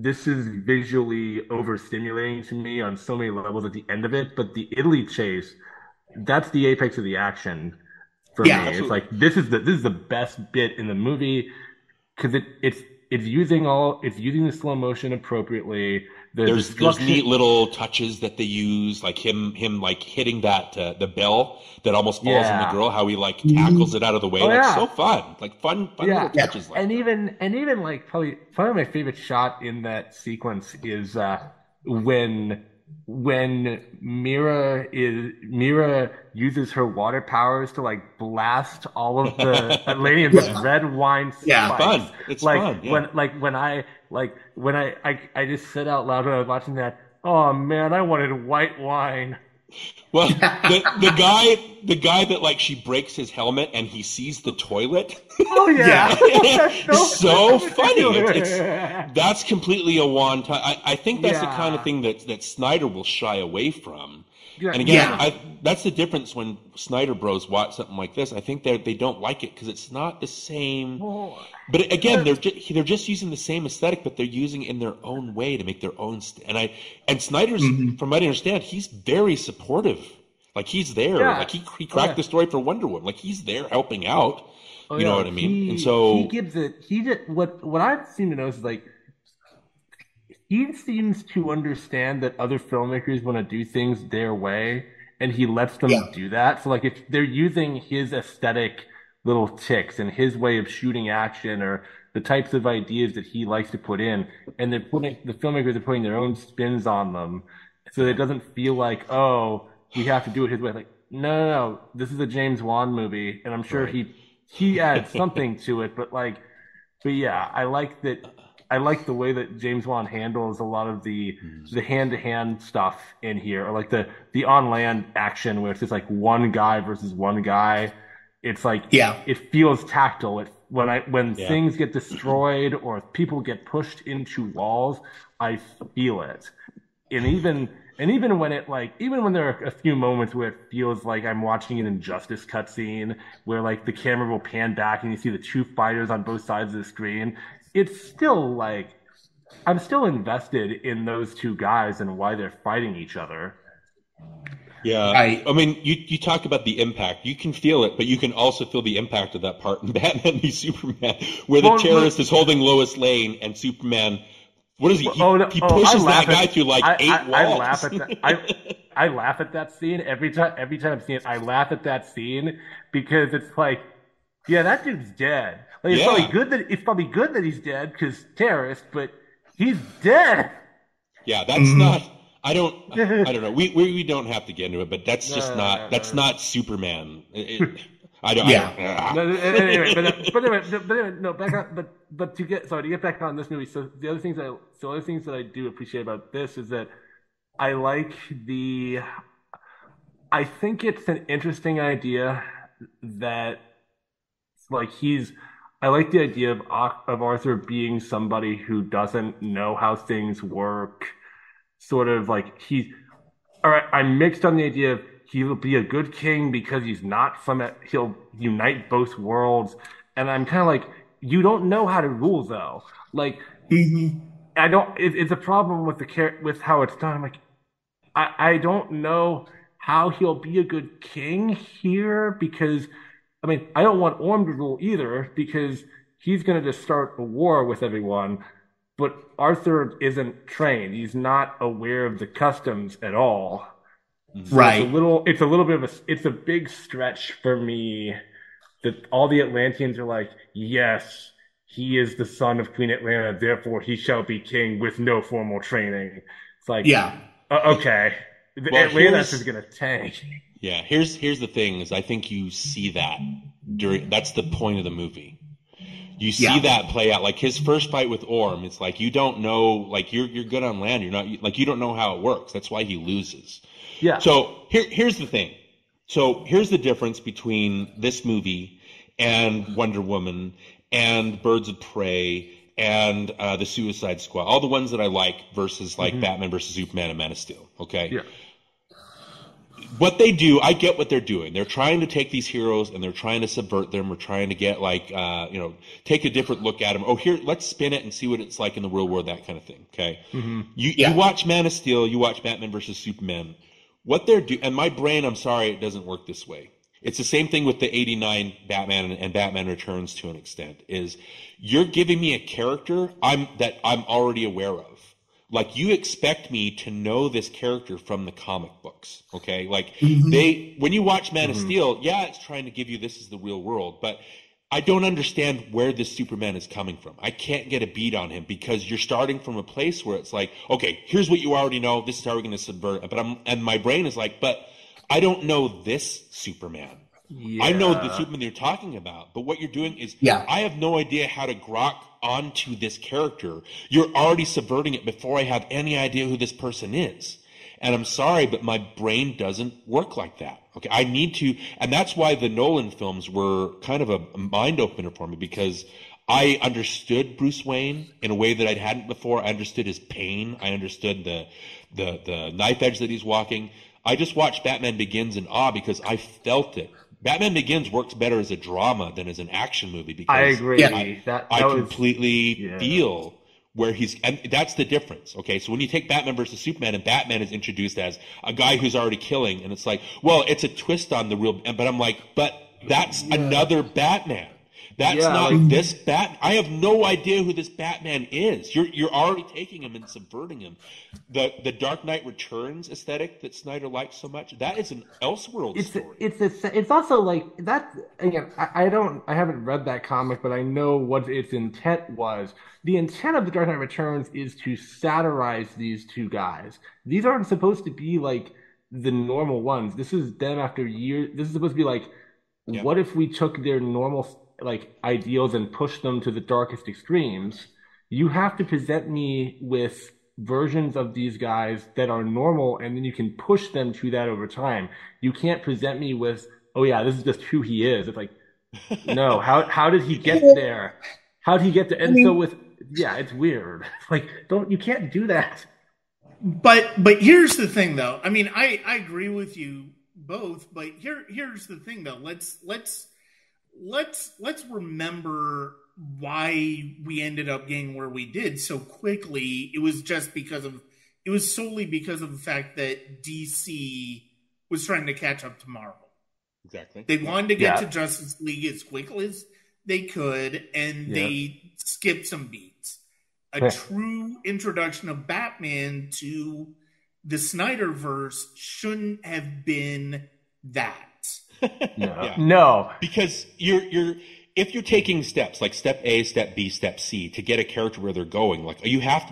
visually overstimulating to me on so many levels at the end of it. But the Italy chase, that's the apex of the action for me. Absolutely. It's like this is the best bit in the movie because it's using the slow motion appropriately. There's neat little touches that they use, like him like hitting that the bell that almost falls on the girl, how he like tackles it out of the way. So fun little touches. Like and even like probably my favorite shot in that sequence is when Mira uses her water powers to like blast all of the Atlanteans with red wine spikes. Yeah, fun. It's like fun. Yeah. when I just said out loud when I was watching that, oh man, I wanted white wine. Well, the guy that like she breaks his helmet and he sees the toilet. Oh yeah, so funny. That's completely a Wan time. I think that's the kind of thing that Snyder will shy away from. Yeah. And again, that's the difference when Snyder Bros watch something like this. I think they don't like it because it's not the same. But again, they're just using the same aesthetic, but they're using it in their own way to make their own. And Snyder's, from what I understand, he's very supportive. Like he's there. Yeah. Like he cracked the story for Wonder Woman. Like he's there helping out. You know what I mean? And so he gives it. What I seem to know is like. He seems to understand that other filmmakers want to do things their way, and he lets them do that. So, like, if they're using his aesthetic little ticks and his way of shooting action or the types of ideas that he likes to put in, and the filmmakers are putting their own spins on them, so that it doesn't feel like, oh, we have to do it his way. Like, no, this is a James Wan movie, and I'm sure he adds something to it, but yeah, I like that. I like the way that James Wan handles a lot of the hand-to-hand stuff in here, or like the on-land action where it's just like one guy versus one guy. It's like, it feels tactile. When things get destroyed or people get pushed into walls, I feel it. And even when even when there are a few moments where it feels like I'm watching an Injustice cutscene where like the camera will pan back and you see the two fighters on both sides of the screen, it's still like I'm still invested in those two guys and why they're fighting each other. Yeah, I mean, you talk about the impact. You can feel it, but you can also feel the impact of that part in Batman v Superman, where the terrorist is holding Lois Lane and Superman. What is he? He pushes that guy through like 8 walls. I laugh at that. I laugh at that scene every time I'm seeing it. I laugh at that scene because it's like, yeah, that dude's dead. Like, it's probably good that he's dead because terrorist, but he's dead. Yeah, that's not. I don't know. We don't have to get into it, but that's just that's not Superman. I don't. Yeah. Anyway, back on. But to get back on this movie. So the other things that I do appreciate about this is that I like I think it's an interesting idea that like I like the idea of Arthur being somebody who doesn't know how things work. Sort of like all right, I'm mixed on the idea of he'll be a good king because he'll unite both worlds. And I'm kind of like, you don't know how to rule though. Like, it's a problem with how it's done. I'm like, I don't know how he'll be a good king here because, I mean, I don't want Orm to rule either because he's going to just start a war with everyone. But Arthur isn't trained. He's not aware of the customs at all. So right. It's a big stretch for me that all the Atlanteans are like, yes, he is the son of Queen Atlanta, therefore he shall be king with no formal training. It's like, okay, Atlantis is gonna tank. Yeah, here's the thing: is I think you see that that's the point of the movie. You see that play out, like his first fight with Orm. It's like you don't know, like you're good on land. You're not like you don't know how it works. That's why he loses. Yeah. So here's the thing. So here's the difference between this movie and Wonder Woman and Birds of Prey and the Suicide Squad, all the ones that I like versus like Batman versus Superman and Man of Steel. Okay. Yeah. What they do, I get what they're doing. They're trying to take these heroes and they're trying to subvert them. We're trying to get like, take a different look at them. Oh, here, let's spin it and see what it's like in the real world, that kind of thing. Okay. You watch Man of Steel, you watch Batman versus Superman. What they're doing, and my brain, I'm sorry, it doesn't work this way. It's the same thing with the 89 Batman and Batman Returns to an extent, is you're giving me a character that I'm already aware of. Like, you expect me to know this character from the comic books, okay? Like, when you watch Man of Steel, it's trying to give you this is the real world, but I don't understand where this Superman is coming from. I can't get a beat on him because you're starting from a place where it's like, okay, here's what you already know. This is how we're going to subvert it. And my brain is like, but I don't know this Superman. Yeah. I know the Superman you're talking about, but what you're doing is I have no idea how to grok onto this character. You're already subverting it before I have any idea who this person is. And I'm sorry, but my brain doesn't work like that. Okay, I need to, and that's why the Nolan films were kind of a mind opener for me, because I understood Bruce Wayne in a way that I hadn't before. I understood his pain. I understood the knife edge that he's walking. I just watched Batman Begins in awe because I felt it. Batman Begins works better as a drama than as an action movie because I agree. I completely feel where and that's the difference. Okay, so when you take Batman versus Superman, and Batman is introduced as a guy who's already killing, and it's like, well, it's a twist on the real, but I'm like, but that's another Batman. That's not this I have no idea who this Batman is. You're already taking him and subverting him. The Dark Knight Returns aesthetic that Snyder likes so much, that is an Elseworld story. It's also like that again. I haven't read that comic, but I know what its intent was. The intent of the Dark Knight Returns is to satirize these two guys. These aren't supposed to be like the normal ones. This is them after years. This is supposed to be like, what if we took their normal like ideals and pushed them to the darkest extremes? You have to present me with versions of these guys that are normal, and then you can push them to that over time. You can't present me with, oh yeah, this is just who he is. It's like, no, how did he get there? How did he get there? And so it's weird. Like, you can't do that. But here's the thing, though. I mean, I agree with you both, but here's the thing, though. Let's remember why we ended up getting where we did so quickly. It was solely because of the fact that DC was trying to catch up to Marvel. Exactly. They wanted to get to Justice League as quickly as they could, and they skipped some beats. A true introduction of Batman to the Snyderverse shouldn't have been that. No. Because if you're taking steps like step A, step B, step C to get a character where they're going, like you have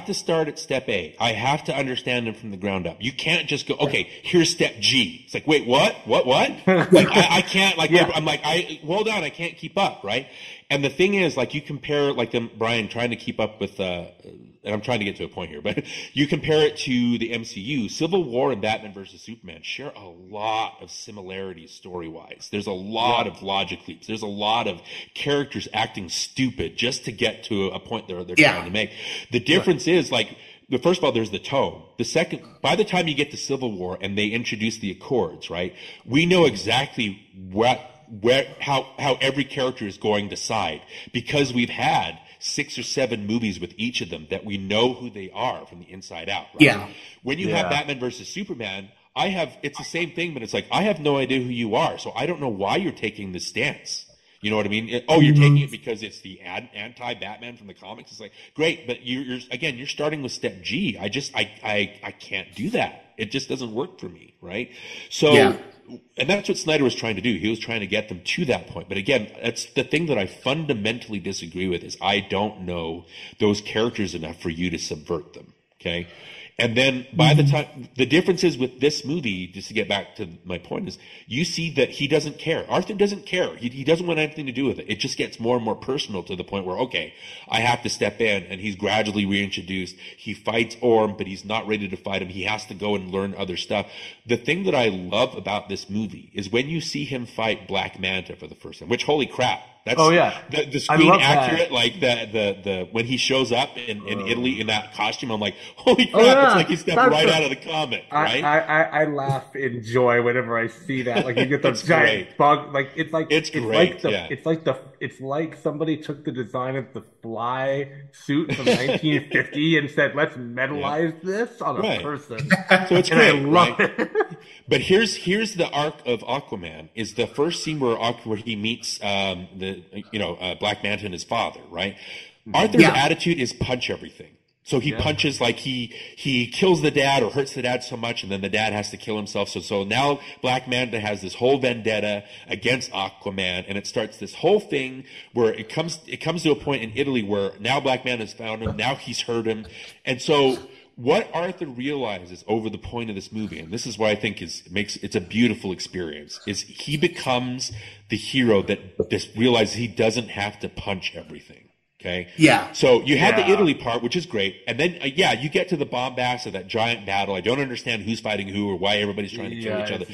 to start at step A. I have to understand them from the ground up. You can't just go, okay, here's step G. It's like, wait, what? Like I can't, like, I'm like, hold on, I can't keep up, right? And the thing is, like, you compare, like, Brian trying to keep up with, and I'm trying to get to a point here, but you compare it to the MCU. Civil War and Batman versus Superman share a lot of similarities story-wise. There's a lot of logic leaps. There's a lot of characters acting stupid just to get to a point they're trying to make. The difference is, like, first of all, there's the tone. The second, by the time you get to Civil War and they introduce the Accords, right, we know exactly how every character is going to side, because we've had 6 or 7 movies with each of them that we know who they are from the inside out. Right? Yeah. When you have Batman versus Superman, it's the same thing, but it's like, I have no idea who you are, so I don't know why you're taking this stance. You know what I mean? You're taking it because it's the anti-Batman from the comics. It's like, great, but you're starting with step G. I can't do that. It just doesn't work for me, right? So, and that's what Snyder was trying to do. He was trying to get them to that point. But again, that's the thing that I fundamentally disagree with, is I don't know those characters enough for you to subvert them, okay? And then by the time, the difference is with this movie, just to get back to my point, is you see that he doesn't care. Arthur doesn't care. He doesn't want anything to do with it. It just gets more and more personal to the point where, okay, I have to step in, and he's gradually reintroduced. He fights Orm, but he's not ready to fight him. He has to go and learn other stuff. The thing that I love about this movie is when you see him fight Black Manta for the first time, which, holy crap. That's the screen accurate, like the when he shows up in Italy in that costume, I'm like, holy crap, it's like he stepped right out of the comic, right? I laugh in joy whenever I see that. Like, you get the giant bug, like it's like somebody took the design of the Fly suit from 1950 and said, let's metalize this on a person. So it's great, I love it. But here's the arc of Aquaman, is the first scene where he meets Black Manta and his father, right? Arthur's attitude is punch everything. So he punches, like he kills the dad or hurts the dad so much, and then the dad has to kill himself. So now Black Manta has this whole vendetta against Aquaman, and it starts this whole thing where it comes to a point in Italy where now Black Manta's found him, now he's hurt him. And so what Arthur realizes over the point of this movie, and this is what I think it's a beautiful experience, is he becomes the hero that just realizes he doesn't have to punch everything. Okay. Yeah. So you had the Italy part, which is great, and then you get to the bombast of that giant battle. I don't understand who's fighting who or why everybody's trying to kill each other.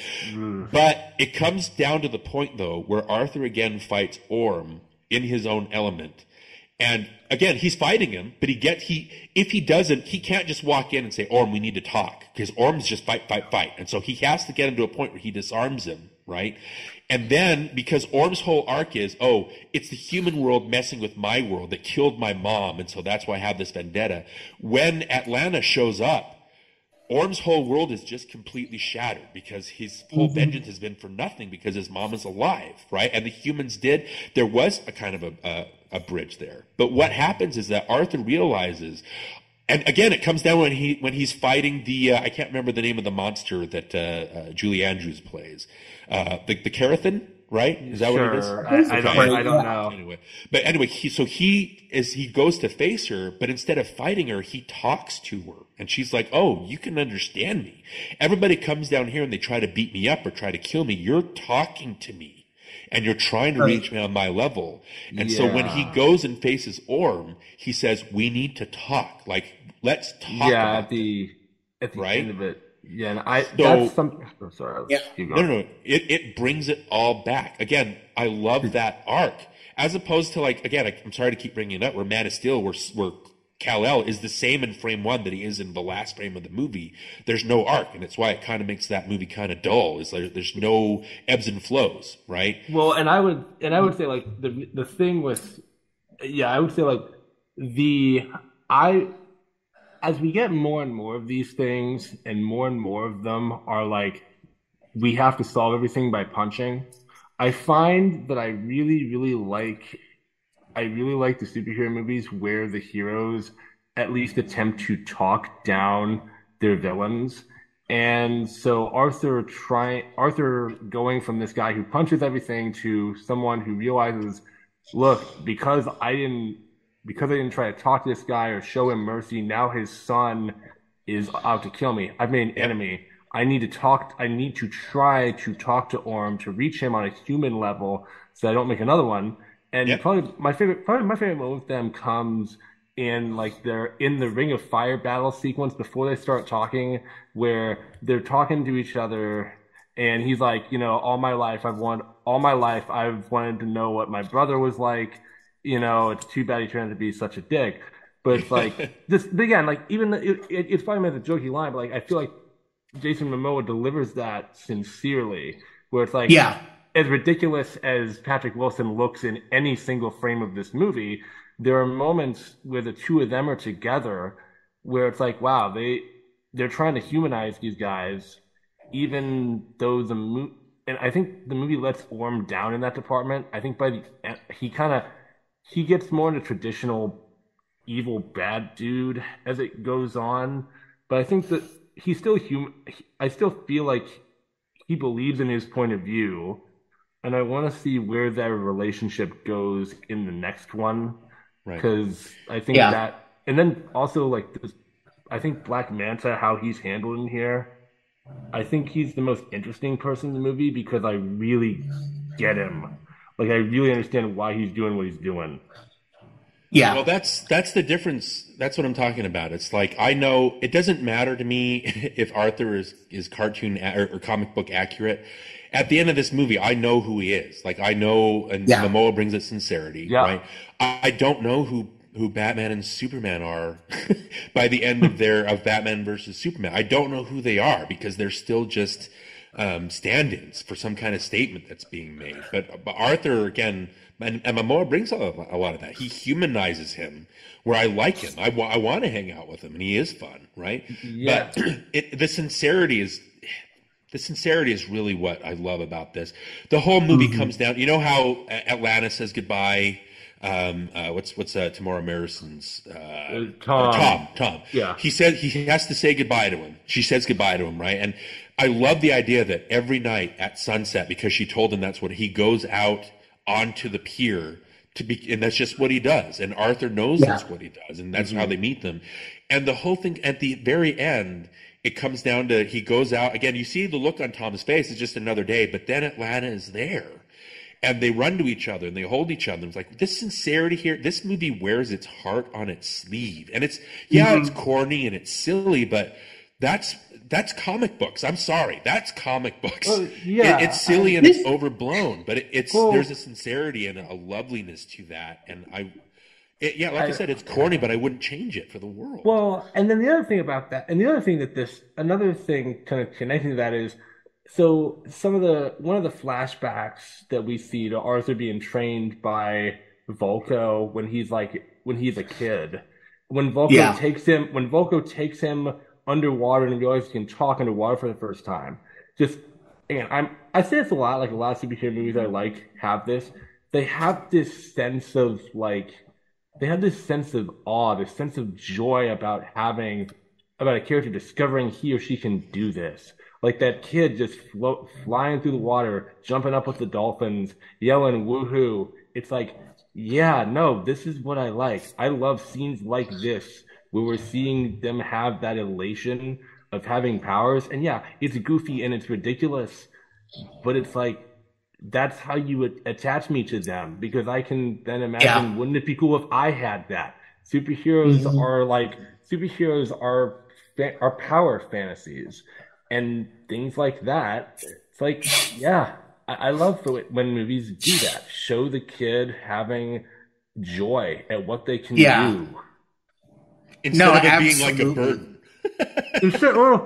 But it comes down to the point, though, where Arthur again fights Orm in his own element. And again, he's fighting him, but if he doesn't, he can't just walk in and say, Orm, we need to talk, because Orm's just fight. And so he has to get him to a point where he disarms him, right? And then, because Orm's whole arc is, it's the human world messing with my world that killed my mom, and so that's why I have this vendetta. When Atlanta shows up, Orm's whole world is just completely shattered because his whole vengeance has been for nothing because his mom is alive, right? And the humans did. There was a kind of a bridge there. But what happens is that Arthur realizes, and again, it comes down when he's fighting the I can't remember the name of the monster that Julie Andrews plays, the Carathan. Right? Is that what it is? I don't know. Anyway, he goes to face her, but instead of fighting her, he talks to her. And she's like, oh, you can understand me. Everybody comes down here and they try to beat me up or try to kill me. You're talking to me and you're trying to reach me on my level. And so when he goes and faces Orm, he says, we need to talk. Like, let's talk about at the end of it. Yeah, and that's something. Oh, sorry. No. It brings it all back. Again, I love that arc. As opposed to, like, again, I'm sorry to keep bringing it up, where Man of Steel, where Kal-El is the same in frame one that he is in the last frame of the movie. There's no arc, and it's why it kind of makes that movie kind of dull. Is like there's no ebbs and flows, right? Well, and I would say like the thing with, I would say like as we get more and more of these things, and more of them are like, we have to solve everything by punching. I find that I really, really like the superhero movies where the heroes at least attempt to talk down their villains. And so Arthur going from this guy who punches everything to someone who realizes, look, because I didn't try to talk to this guy or show him mercy, now his son is out to kill me. I've made an enemy. I need to try to talk to Orm to reach him on a human level so I don't make another one. And probably my favorite moment with them comes in like they're in the Ring of Fire battle sequence before they start talking, where they're talking to each other and he's like, all my life I've wanted to know what my brother was like. It's too bad he turned out to be such a dick. But it's like this again, like even it's probably meant a jokey line, but like I feel like Jason Momoa delivers that sincerely, where it's like, as ridiculous as Patrick Wilson looks in any single frame of this movie, there are moments where the two of them are together, where it's like, wow, they're trying to humanize these guys, even though and I think the movie lets Orm down in that department. I think by the end, he gets more into traditional evil bad dude as it goes on, but I think that he's still human. I still feel like he believes in his point of view, and I want to see where their relationship goes in the next one, because I think that, and then also like I think Black Manta, how he's handled in here, I think he's the most interesting person in the movie because I really get him. Like, I really understand why he's doing what he's doing. Yeah. Well, that's the difference. That's what I'm talking about. It's like, I know it doesn't matter to me if Arthur is cartoon or comic book accurate. At the end of this movie, I know who he is. Like, I know, and Momoa brings it sincerity, right? I don't know who Batman and Superman are by the end of Batman versus Superman. I don't know who they are because they're still just stand-ins for some kind of statement that's being made. But Arthur, again, and Momoa brings a lot of that. He humanizes him where I like him. I want to hang out with him, and he is fun, right? Yeah. But the sincerity is really what I love about this. The whole movie comes down. You know how Atlanta says goodbye. What's Tamora Morrison's Tom. Yeah. He said he has to say goodbye to him. She says goodbye to him, right? And I love the idea that every night at sunset, because she told him that's what he goes out onto the pier and that's just what he does. And Arthur knows that's what he does, and that's how they meet them. And the whole thing at the very end, it comes down to he goes out again. You see the look on Tom's face; it's just another day. But then Atlanta is there. And they run to each other and they hold each other. It's like this sincerity here. This movie wears its heart on its sleeve, and it's it's corny and it's silly, but that's comic books. I'm sorry, that's comic books. Well, it's silly and it's overblown, but there's a sincerity and a loveliness to that. And I said, it's corny, but I wouldn't change it for the world. Well, and then the other thing about that, and the other thing another thing kind of connecting to that is. So one of the flashbacks that we see to Arthur being trained by Volko when he's a kid, when Volko takes him underwater and realize you can talk underwater for the first time. Just again, I say this a lot, like a lot of superhero movies I like have this. They have this sense of they have this sense of awe, this sense of joy about a character discovering he or she can do this. Like that kid just flying through the water, jumping up with the dolphins, yelling woohoo. It's like, yeah, no, this is what I like. I love scenes like this where we're seeing them have that elation of having powers. And yeah, it's goofy and it's ridiculous, but it's like that's how you would attach me to them because I can then imagine, wouldn't it be cool if I had that? Superheroes are like superheroes are power fantasies and things like that. It's like, yeah, I love when movies do that. Show the kid having joy at what they can do. Instead of it being like a burden. Or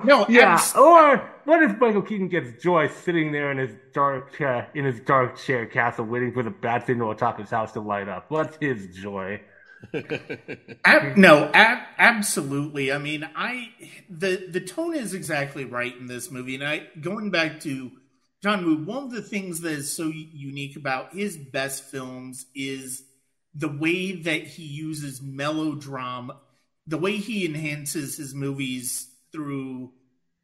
what if Michael Keaton gets joy sitting there in his dark chair castle waiting for the bat signal atop his house to light up? What's his joy? Absolutely. I mean, the tone is exactly right in this movie, and going back to John Woo, one of the things that is so unique about his best films is the way that he uses melodrama, the way he enhances his movies through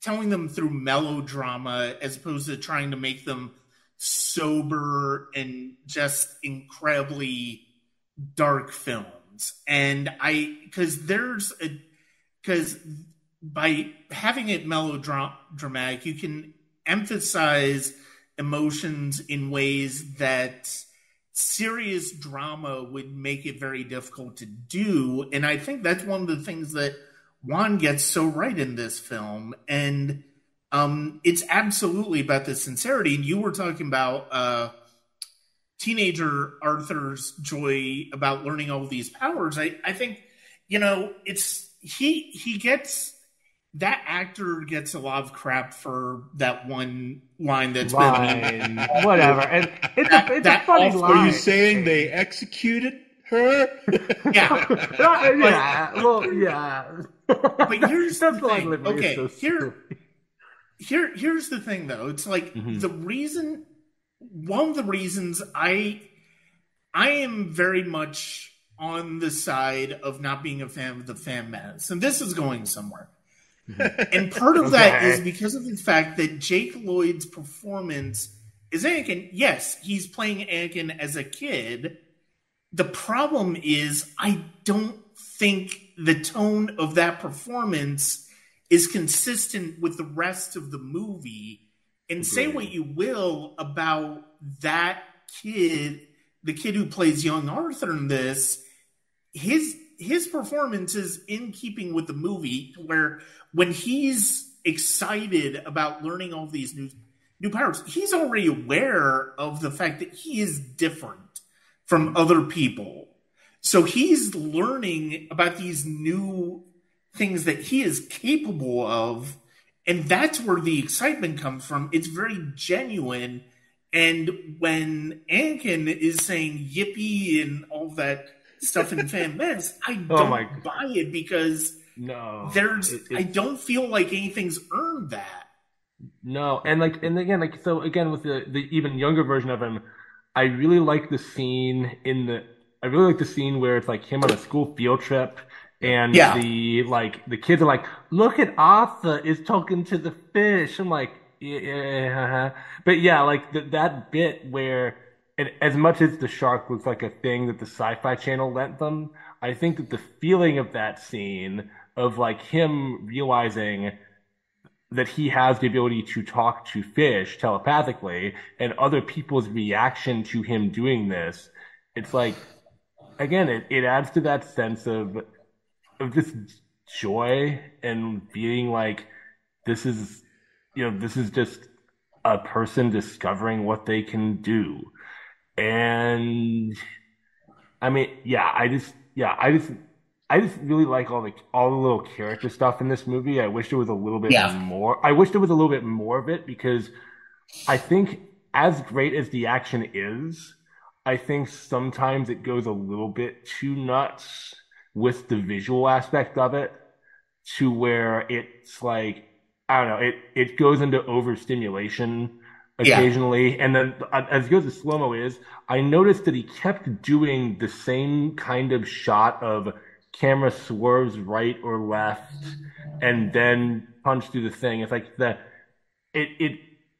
telling them through melodrama as opposed to trying to make them sober and just incredibly dark films. And because by having it melodramatic, you can emphasize emotions in ways that serious drama would make it very difficult to do. And I think that's one of the things that Wan gets so right in this film. And it's absolutely about the sincerity. And you were talking about teenager Arthur's joy about learning all these powers. I think, it's he gets that actor gets a lot of crap for that one line that's been whatever. And it's a funny line. Are you saying they executed her? Yeah. Yeah. But here's the thing. Okay, so here's the thing though. It's like one of the reasons I am very much on the side of not being a fan of the fan madness, and this is going somewhere. And part of that is because of the fact that Jake Lloyd's performance is Anakin. Yes, he's playing Anakin as a kid. The problem is I don't think the tone of that performance is consistent with the rest of the movie. And say what you will about that kid, the kid who plays young Arthur in this, his performance is in keeping with the movie, where when he's excited about learning all these new powers, he's already aware of the fact that he is different from other people. So he's learning about these new things that he is capable of, and that's where the excitement comes from. It's very genuine. And when Anakin is saying yippee and all that stuff in Fan Mess, I don't buy it because I don't feel like anything's earned that. No, and again, so again with the even younger version of him, I really like the scene where it's like him on a school field trip and the kids are like, look at Arthur is talking to the fish. I'm like, yeah. But yeah, like that bit where, and as much as the shark looks like a thing that the Sci-Fi Channel lent them, I think that the feeling of that scene of like him realizing that he has the ability to talk to fish telepathically and other people's reaction to him doing this, it's like, again, it adds to that sense of this joy and being like, this is just a person discovering what they can do. And I mean, I just really like all the little character stuff in this movie. I wish there was a little bit more. I wish there was a little bit more of it, because I think as great as the action is, I think sometimes it goes a little bit too nuts with the visual aspect of it. to where it's like, I don't know, it goes into overstimulation occasionally. And then as good as slow-mo is, I noticed that he kept doing the same kind of shot of camera swerves right or left and then punch through the thing. It's like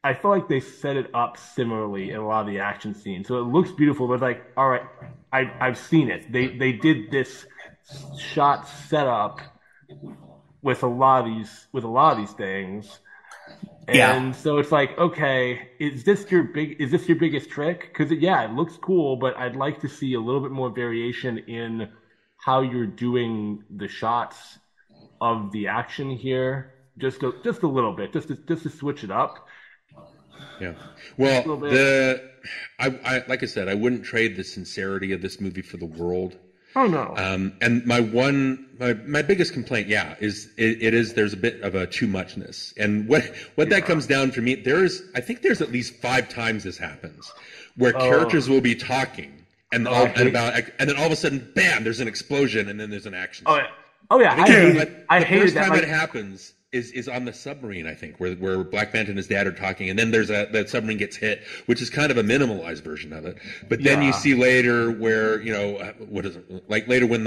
I feel like they set it up similarly in a lot of the action scenes. So it looks beautiful, but it's like, all right, I've seen it. They did this shot setup with a lot of these things. And so it's like, okay, is this your biggest trick? Because it looks cool, but I'd like to see a little bit more variation in how you're doing the shots of the action here. Just a little bit, just to switch it up. Yeah. Well, I like I said, I wouldn't trade the sincerity of this movie for the world. Oh no. And my biggest complaint, is there's a bit of a too muchness. And what that comes down for me, I think there's at least 5 times this happens where characters will be talking and then all of a sudden, bam, there's an explosion and then there's an action scene. I hate the first that. time it happens is on the submarine, I think, where Black Manta and his dad are talking, and then that submarine gets hit, which is kind of a minimalized version of it. But then you see later where, what is it? Like later when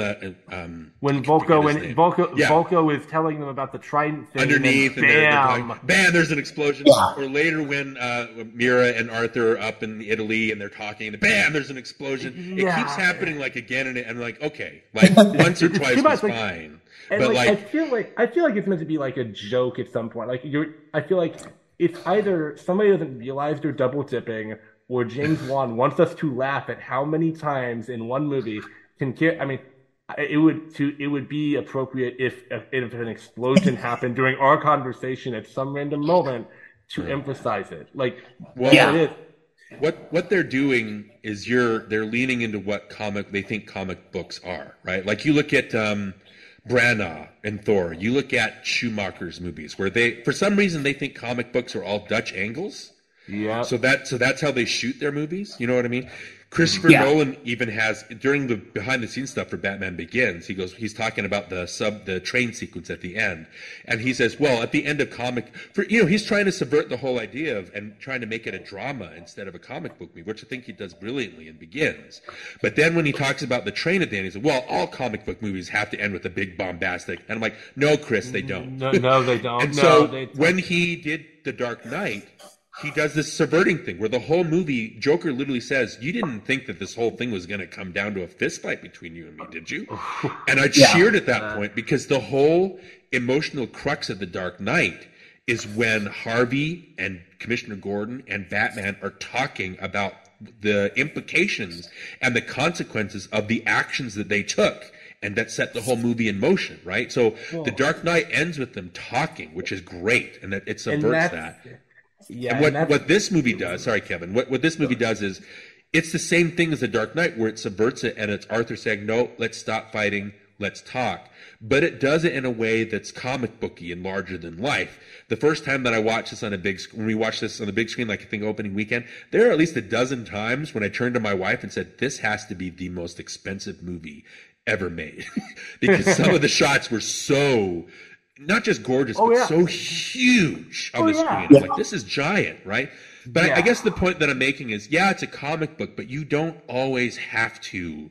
Volko is telling them about the trident thing underneath, and bam, there's an explosion. Yeah. Or later when Mira and Arthur are up in Italy and they're talking, and bam, there's an explosion. It keeps happening like again and I'm like, okay, like once or twice was fine. And but I feel like it's meant to be like a joke at some point. I feel like it's either somebody doesn't realize they're double dipping, or James Wan wants us to laugh at how many times in one movie it would be appropriate if an explosion happened during our conversation at some random moment to emphasize it. What they're doing is they're leaning into what they think comic books are, right? Like you look at Branagh and Thor. You look at Schumacher's movies where for some reason they think comic books are all Dutch angles. Yeah. So that's how they shoot their movies. You know what I mean? Christopher Nolan even has, during the behind the scenes stuff for Batman Begins, he's talking about the train sequence at the end. And he says, well, at the end of he's trying to subvert the whole idea and trying to make it a drama instead of a comic book movie, which I think he does brilliantly in Begins. But then when he talks about the train at the end, he says, well, all comic book movies have to end with a big bombastic. And I'm like, no, Chris, they don't. No, they don't. And when he did The Dark Knight, he does this subverting thing where the whole movie, Joker literally says, you didn't think that this whole thing was going to come down to a fist fight between you and me, did you? And I cheered at that point because the whole emotional crux of The Dark Knight is when Harvey and Commissioner Gordon and Batman are talking about the implications and the consequences of the actions that they took. And that set the whole movie in motion, right? So The Dark Knight ends with them talking, which is great, and that it subverts that. Yeah, and what this movie does, sorry, Kevin, what this movie does is it's the same thing as The Dark Knight where it subverts it and it's Arthur saying, no, let's stop fighting, let's talk. But it does it in a way that's comic booky and larger than life. The first time that I watched this when we watched this on the big screen, like I think opening weekend, there are at least a dozen times when I turned to my wife and said, this has to be the most expensive movie ever made. Because some of the shots were so not just gorgeous, but so huge on the screen. I'm like, this is giant, right? But I guess the point that I'm making is, it's a comic book, but you don't always have to,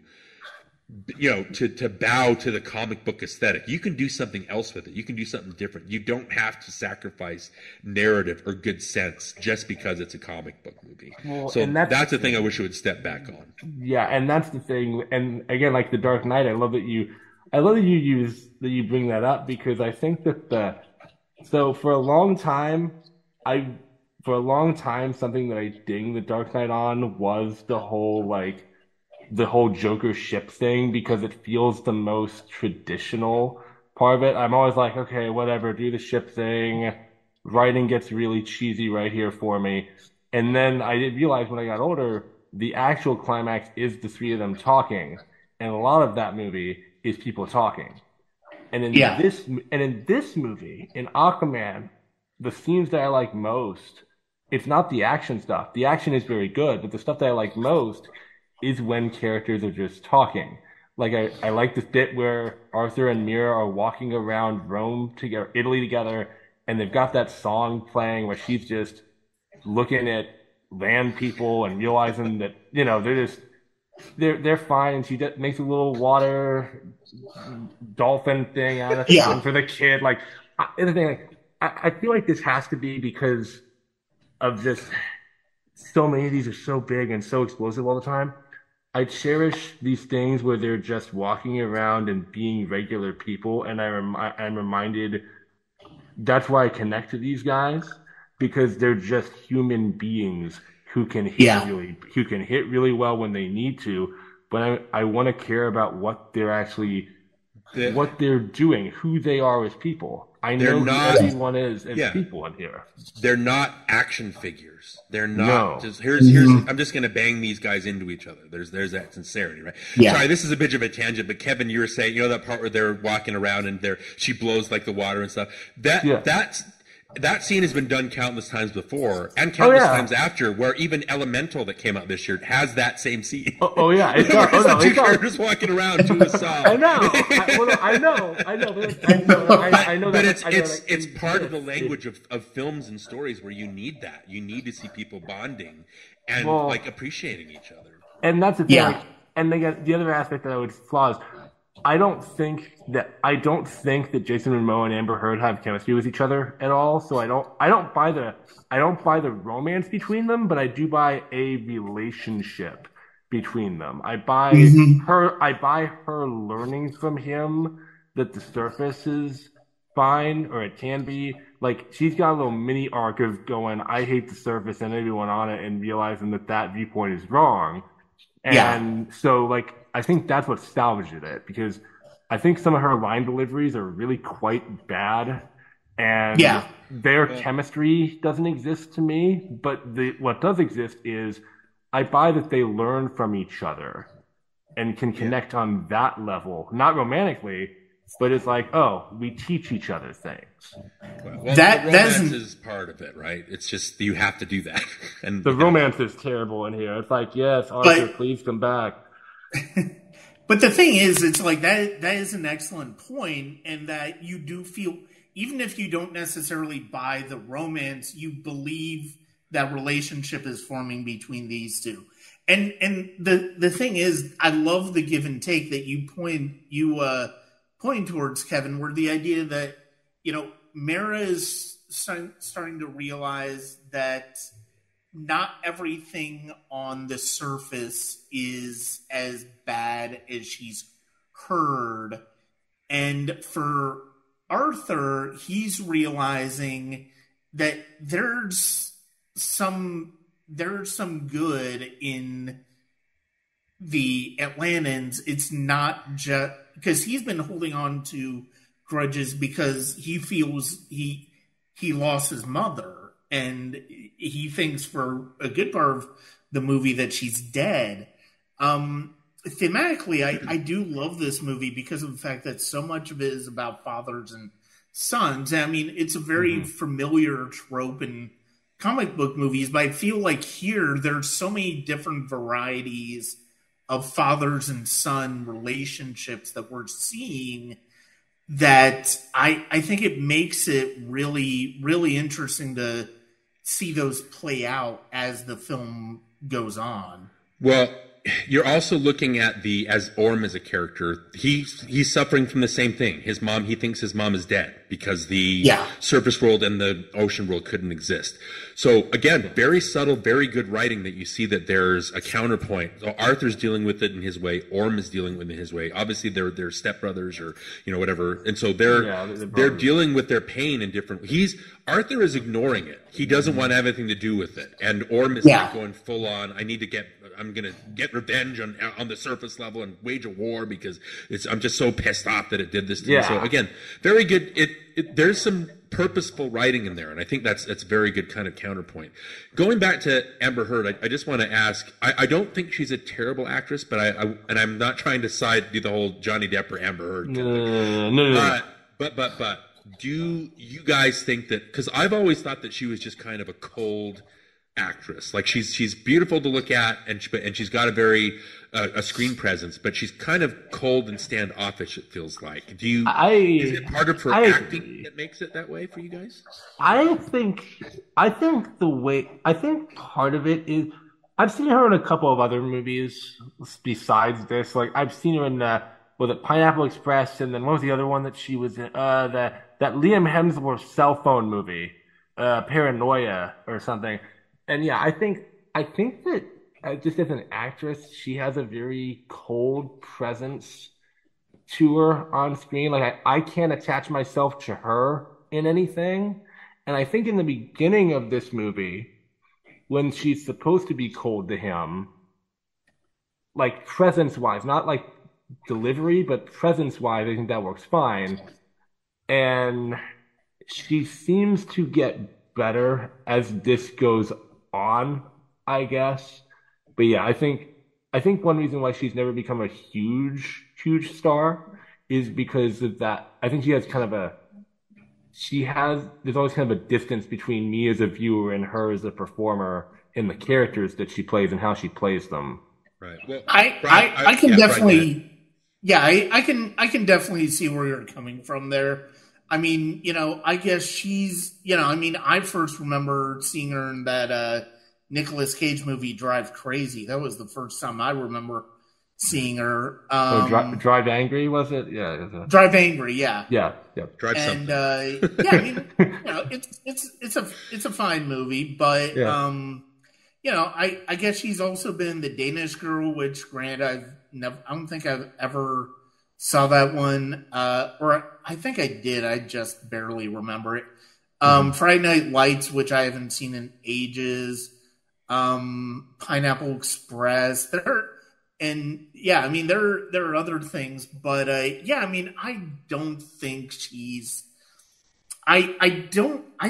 to bow to the comic book aesthetic. You can do something else with it. You can do something different. You don't have to sacrifice narrative or good sense just because it's a comic book movie. Well, so that's the thing I wish you would step back on. Yeah, and that's the thing. And again, like The Dark Knight, I love that you bring that up because I think that for a long time something that I ding The Dark Knight on was the whole Joker ship thing because it feels the most traditional part of it. I'm always like, okay, whatever, do the ship thing. Writing gets really cheesy right here for me. And then I did realize when I got older, the actual climax is the three of them talking. And a lot of that movie is people talking. And in this movie, in Aquaman, the scenes that I like most, it's not the action stuff. The action is very good, but the stuff that I like most is when characters are just talking. Like I like this bit where Arthur and Mira are walking around Rome together, Italy together, and they've got that song playing where she's just looking at land people and realizing that, they're fine. And she just makes a little water dolphin thing out of thing for the kid. Like, and the thing, like, I feel like this has to be because of just so many of these are so big and so explosive all the time. I cherish these things where they're just walking around and being regular people, and I'm reminded that's why I connect to these guys because they're just human beings who can hit really well when they need to, but I want to care about what what they're doing, who they are as people. I know who everyone is as people in here. They're not action figures. They're not just I'm just gonna bang these guys into each other. There's that sincerity, right? Yeah. Sorry, this is a bit of a tangent, but Kevin, you were saying, that part where they're walking around and she blows like the water and stuff. That scene has been done countless times before and countless times after, where even Elemental that came out this year has that same scene. It's the two characters walking around doing a song. I know. But it's part of the language of films and stories where you need that. You need to see people bonding and appreciating each other. And that's the thing. Yeah. And again, the other aspect that I would flaw is I don't think that Jason Momoa and Amber Heard have chemistry with each other at all. So I don't buy the romance between them, but I do buy a relationship between them. I buy her learning from him that the surface is fine, or it can be. Like, she's got a little mini arc of going, I hate the surface and everyone on it, and realizing that viewpoint is wrong. And so, like, I think that's what salvaged it, because I think some of her line deliveries are really quite bad, and their chemistry doesn't exist to me. But what does exist is I buy that they learn from each other and can connect on that level, not romantically, but it's like, we teach each other things. Well, that romance is part of it, right? It's just you have to do that. And the romance is terrible in here. It's like, yes, Arthur, please come back. But the thing is, it's like that is an excellent point, and that you do feel, even if you don't necessarily buy the romance, you believe that relationship is forming between these two. And the thing is, I love the give and take that you point towards, Kevin, where the idea that, Mara is starting to realize that not everything on the surface is as bad as she's heard. And for Arthur, he's realizing that there's some good in the Atlantans. It's not just because he's been holding on to grudges because he feels he lost his mother, and he thinks for a good part of the movie that she's dead. Thematically, I do love this movie because of the fact that so much of it is about fathers and sons. I mean, it's a very familiar trope in comic book movies, but I feel like here there's so many different varieties of fathers and son relationships that we're seeing that I think it makes it really, really interesting to see those play out as the film goes on. Well, you're also looking at as Orm as a character. He's suffering from the same thing. He thinks his mom is dead because the surface world and the ocean world couldn't exist. So again, very subtle, very good writing that you see that there's a counterpoint. So Arthur's dealing with it in his way. Orm is dealing with it in his way. Obviously they're stepbrothers or, whatever. And so they're dealing with their pain in different, Arthur is ignoring it. He doesn't want anything to do with it. And Orm is like going full on, I'm going to get revenge on the surface level and wage a war because I'm just so pissed off that it did this to me. So again, very good. There's some purposeful writing in there, and I think that's very good kind of counterpoint. Going back to Amber Heard, I just want to ask, I don't think she's a terrible actress, but I'm not trying to do the whole Johnny Depp or Amber Heard. No. But do you guys think that, because I've always thought that she was just kind of a cold actress. Like she's beautiful to look at, and she's got a very a screen presence, but she's kind of cold and standoffish. It feels like. Is it part of her acting that makes it that way for you guys? I think part of it is I've seen her in a couple of other movies besides this. Like I've seen her in was it Pineapple Express, and then what was the other one that she was in? That Liam Hemsworth cell phone movie, Paranoia or something. And yeah, I think that just as an actress, she has a very cold presence to her on screen. Like I can't attach myself to her in anything. And I think in the beginning of this movie, when she's supposed to be cold to him, like presence-wise, not like delivery, but presence-wise, I think that works fine. And she seems to get better as this goes on, I guess. But yeah, I think one reason why she's never become a huge star is because of that. I think there's always kind of a distance between me as a viewer and her as a performer in the characters that she plays and how she plays them. Right. Well, I can definitely, I can definitely see where you're coming from there. I mean, I guess she's, I first remember seeing her in that Nicolas Cage movie, Drive Crazy. That was the first time I remember seeing her. Drive Angry, was it? Yeah. Drive Angry, yeah. Yeah. Drive something. It's a fine movie, but I guess she's also been the Danish Girl, which granted I don't think I've ever saw that one, or I think I did. I just barely remember it. Friday Night Lights, which I haven't seen in ages. Pineapple Express. There are other things, but I don't think she's. I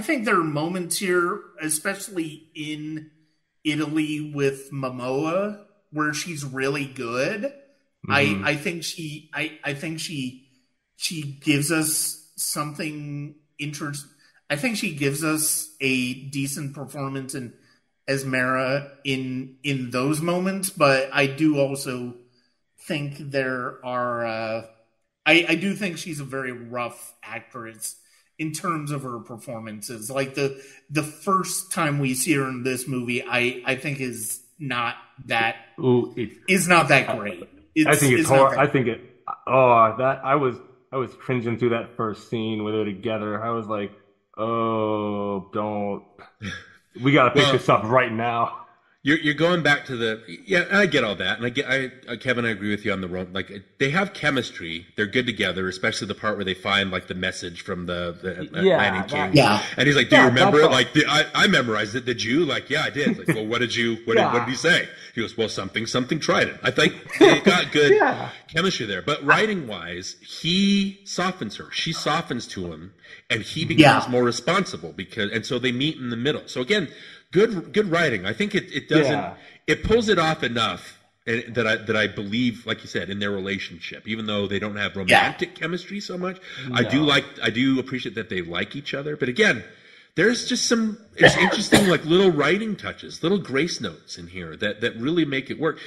think there are moments here, especially in Italy with Momoa, where she's really good. I think she gives us something interesting. I think she gives us a decent performance in Esmera in those moments, but I do also think there are. I do think she's a very rough actress in terms of her performances. Like the first time we see her in this movie, I think is not that great. I think it's horrible. I was cringing through that first scene where they're together. I was like, oh, don't. We got to pick this up right now. You're going back to I get all that, and Kevin, I agree with you on the road. Like they have chemistry, they're good together, especially the part where they find like the message from the Lion King. Yeah, and he's like, "Do you remember it?" Like I memorized it. Did you? Like, yeah, I did. Like, well, what did he say? He goes, "Well, something trident." I think they got good chemistry there, but writing wise, he softens her. She softens to him, and he becomes more responsible and so they meet in the middle. So again. Good writing. I think it doesn't. It pulls it off enough that I believe, like you said, in their relationship, even though they don't have romantic chemistry so much. No. I do appreciate that they like each other. But again, there's just some interesting like little writing touches, little grace notes in here that really make it work.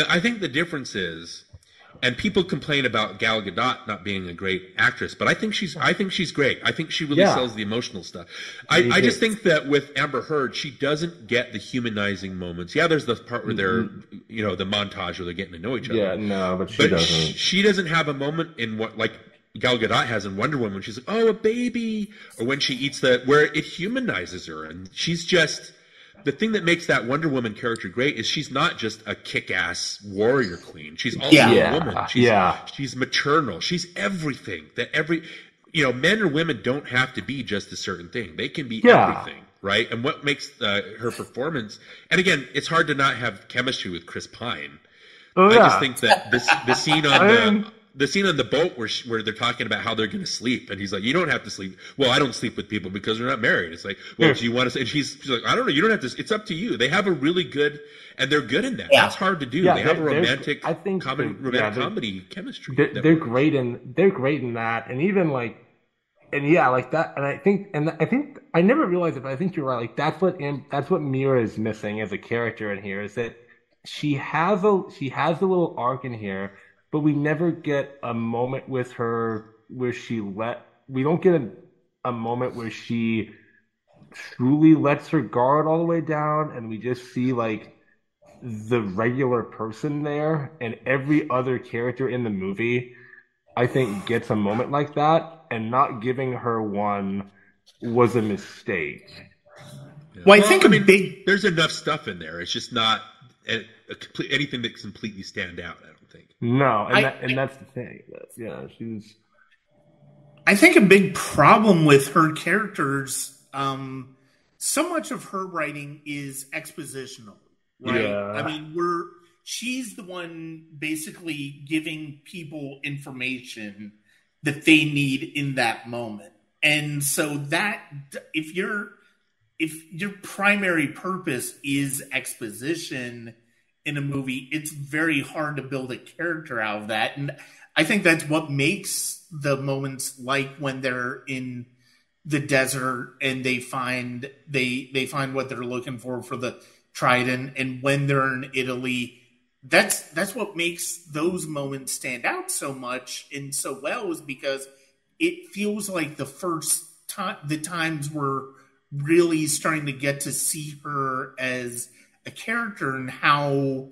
I think the difference is. And people complain about Gal Gadot not being a great actress, but I think she's great. I think she really sells the emotional stuff. I just think that with Amber Heard, she doesn't get the humanizing moments. Yeah, there's the part where they're, the montage where they're getting to know each other. Yeah, no, but she doesn't. She doesn't have a moment in what like Gal Gadot has in Wonder Woman. She's like, oh, a baby, or when she eats where it humanizes her, and she's just. The thing that makes that Wonder Woman character great is she's not just a kick-ass warrior queen. She's also a woman. She's maternal. She's everything men or women don't have to be just a certain thing. They can be everything, right? And what makes her performance, and again, it's hard to not have chemistry with Chris Pine. I just think that the scene on the scene on the boat where they're talking about how they're going to sleep, and he's like, "You don't have to sleep." Well, I don't sleep with people because they're not married. It's like, well, do you want to? And she's like, "I don't know. You don't have to. It's up to you." They have a really good, and they're good in that. Yeah. That's hard to do. They have a romantic, comedy chemistry. They're great in that, and even like yeah, like that, and I think I never realized it, but I think you're right. Like that's what Mira is missing as a character in here is that she has a little arc in here, but we never get a moment with her where we don't get a moment where she truly lets her guard all the way down, and we just see like the regular person there, and every other character in the movie, I think, gets a moment like that, and not giving her one was a mistake. Yeah. Well, I mean, there's enough stuff in there. It's just not anything that can completely stand out, I don't think. No, and that's the thing. Yeah, she's. I think a big problem with her characters, so much of her writing is expositional, right? Yeah. I mean, she's the one basically giving people information that they need in that moment. And so that if your primary purpose is exposition in a movie, it's very hard to build a character out of that. And I think that's what makes the moments like when they're in the desert and they find what they're looking for the trident, and when they're in Italy, that's what makes those moments stand out so much and so well, is because it feels like the times we're really starting to get to see her as a character and how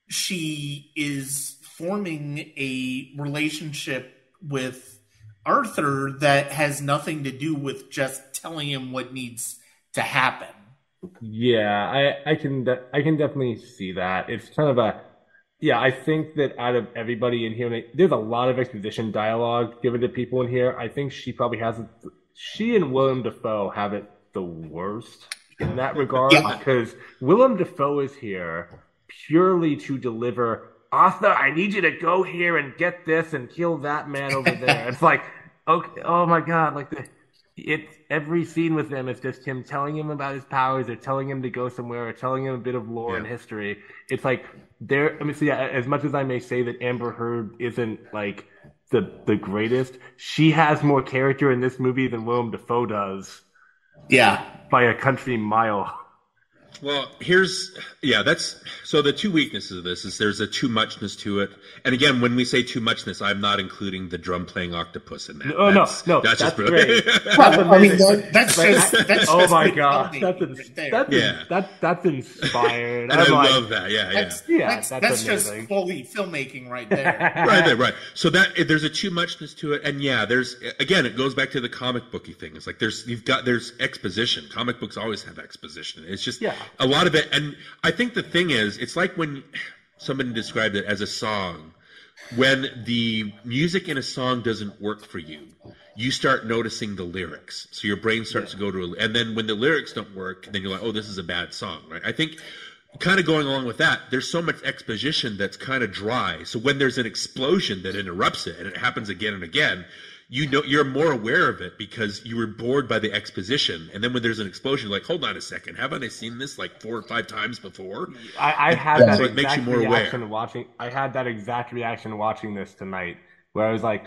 she is forming a relationship with Arthur that has nothing to do with just telling him what needs to happen. Yeah, I can definitely see that. It's kind of I think that out of everybody in here, there's a lot of exposition dialogue given to people in here. I think she and Willem Dafoe have it the worst in that regard, because Willem Dafoe is here purely to deliver, Arthur, I need you to go here and get this and kill that man over there. It's like, okay, oh my God, like every scene with him is just him telling him about his powers, or telling him to go somewhere, or telling him a bit of lore and history. It's like as much as I may say that Amber Heard isn't like the greatest, she has more character in this movie than Willem Dafoe does. Yeah. By a country mile. Well, so the two weaknesses of this is there's a too muchness to it. And again, when we say too muchness, I'm not including the drum playing octopus in that. No, that's just great. That's oh my God, that's inspired. And I love that. That's just fully filmmaking right there. Right. So there's a too muchness to it, and there's again, it goes back to the comic booky thing. It's like there's exposition. Comic books always have exposition. It's just a lot of it, and I think the thing is, it's like when somebody described it as a song. When the music in a song doesn't work for you, you start noticing the lyrics. So your brain starts to go to and then when the lyrics don't work, then you're like, oh, this is a bad song, right? I think kind of going along with that, there's so much exposition that's kind of dry. So when there's an explosion that interrupts it, and it happens again and again, you're more aware of it because you were bored by the exposition. And then when there's an explosion, you're like, hold on a second, haven't I seen this like 4 or 5 times before? I had that so it makes you more aware. I had that exact reaction watching this tonight, where I was like,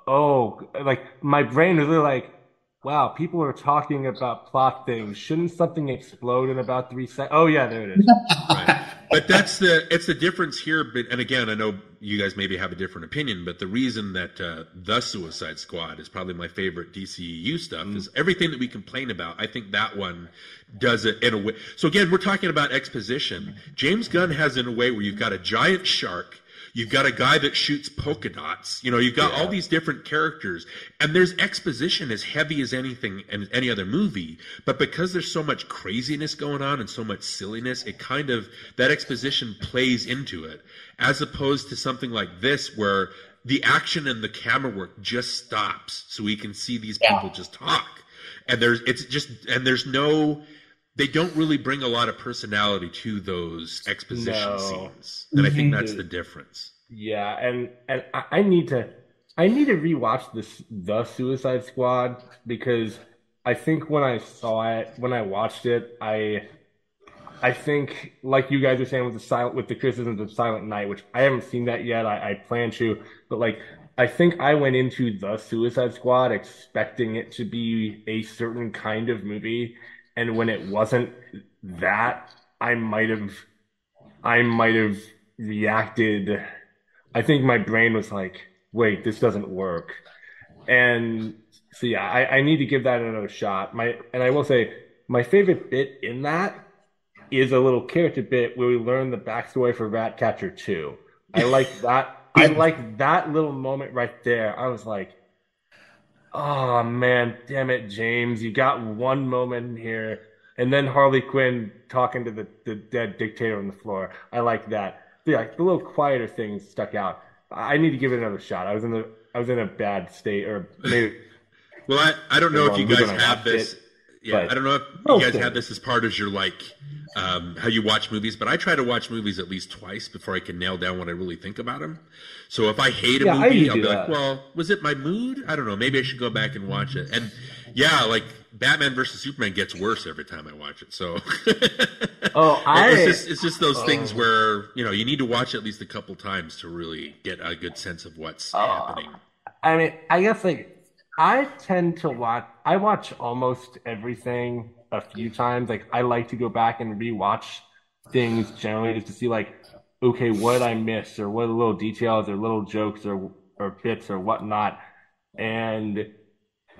oh, like my brain was really like, wow, people are talking about plot things. Shouldn't something explode in about 3 seconds? Oh yeah, there it is. Right. But it's the difference here. And again, I know you guys maybe have a different opinion, but the reason that The Suicide Squad is probably my favorite DCEU stuff is everything that we complain about. I think that one does it in a way. So again, we're talking about exposition. James Gunn has it in a way where you've got a giant shark. You've got a guy that shoots polka dots. You've got all these different characters. And there's exposition as heavy as anything in any other movie. But because there's so much craziness going on and so much silliness, that exposition plays into it. As opposed to something like this where the action and the camera work just stops so we can see these people just talk. And they don't really bring a lot of personality to those exposition scenes. And I think that's the difference. Yeah, and I need to rewatch The Suicide Squad, because I think when I watched it, I think, like you guys are saying with the criticisms of Silent Night, which I haven't seen that yet. I plan to, but like I think I went into the Suicide Squad expecting it to be a certain kind of movie, and when it wasn't that, I might have I might have reacted. I think my brain was like, wait, this doesn't work. And so yeah, I need to give that another shot. And I will say my favorite bit in that is a little character bit where we learn the backstory for Ratcatcher 2. I like that. I like that little moment right there. I was like, oh man, damn it, James, you got one moment here. And then Harley Quinn talking to the dead dictator on the floor. I like that. Yeah, the little quieter things stuck out. I need to give it another shot. I was in a bad state, or maybe. Well, I don't know if you guys have this. Yeah, I don't know if you guys have this as part of your how you watch movies, but I try to watch movies at least twice before I can nail down what I really think about them. So if I hate a movie, I'll be like, well, was it my mood? I don't know. Maybe I should go back and watch it. And yeah, like Batman versus Superman gets worse every time I watch it. So it's just those things where, you need to watch it at least a couple times to really get a good sense of what's happening. I mean, I guess I tend to watch almost everything a few times. Like I like to go back and rewatch things generally just to see okay, what did I miss, or what are the little details or little jokes or bits or whatnot. And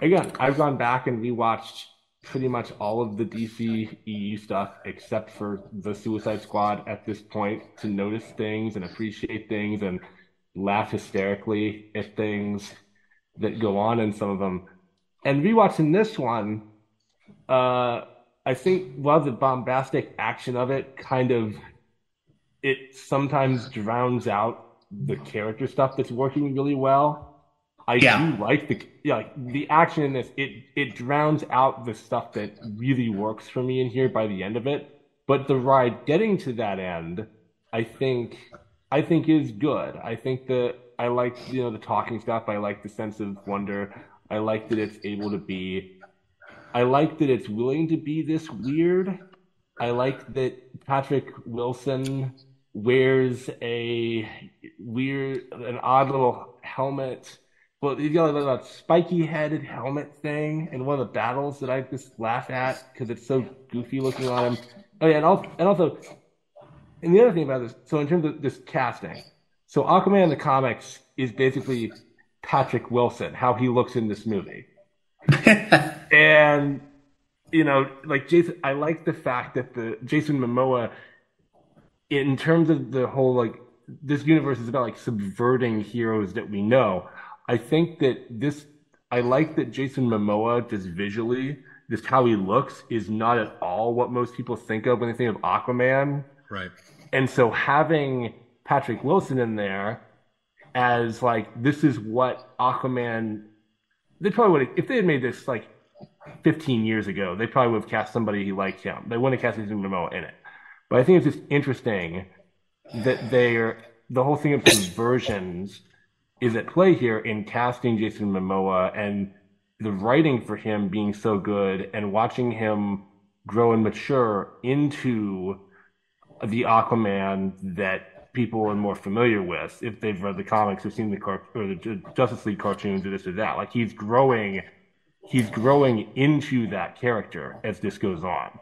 again, I've gone back and rewatched pretty much all of the DCEU stuff except for the Suicide Squad at this point to notice things and appreciate things and laugh hysterically at things that go on in some of them. And rewatching this one, I think the bombastic action of it it sometimes drowns out the character stuff that's working really well. I do like the action in this. It drowns out the stuff that really works for me in here by the end of it. But the ride getting to that end, I think is good. I think that I like the talking stuff. I like the sense of wonder. I like that it's able to be. I like that it's willing to be this weird. I like that Patrick Wilson wears an odd little helmet. Well, he's got a spiky-headed helmet thing in one of the battles that I just laugh at because it's so goofy looking on him. Oh yeah, and also, and the other thing about this, so in terms of this casting, so Aquaman in the comics is basically Patrick Wilson, how he looks in this movie. And, Jason, I like the fact that Jason Momoa, in terms of the whole, this universe is about, subverting heroes that we know. I think that I like that Jason Momoa, just visually, just how he looks, is not at all what most people think of when they think of Aquaman. Right. And so having Patrick Wilson in there as, this is what Aquaman... They probably would have... If they had made this, 15 years ago, they probably would have cast somebody like him. They wouldn't have cast Jason Momoa in it. But I think it's just interesting that the whole thing of conversions is at play here in casting Jason Momoa and the writing for him being so good and watching him grow and mature into the Aquaman that people are more familiar with if they've read the comics or seen the Justice League cartoons or this or that. He's growing into that character as this goes on.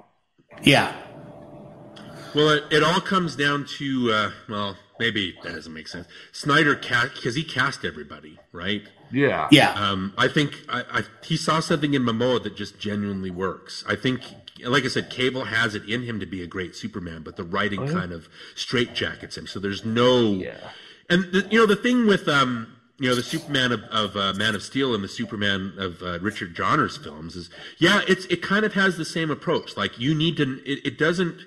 Yeah. Well, it all comes down to, maybe that doesn't make sense. Snyder because he cast everybody, right? Yeah. Yeah. I think he saw something in Momoa that just genuinely works. I think, like I said, Cable has it in him to be a great Superman, but the writing kind of straitjackets him. So there's no... Yeah. And, the thing with... the Superman of Man of Steel and the Superman of Richard Donner's films is, it kind of has the same approach. You need to... It doesn't...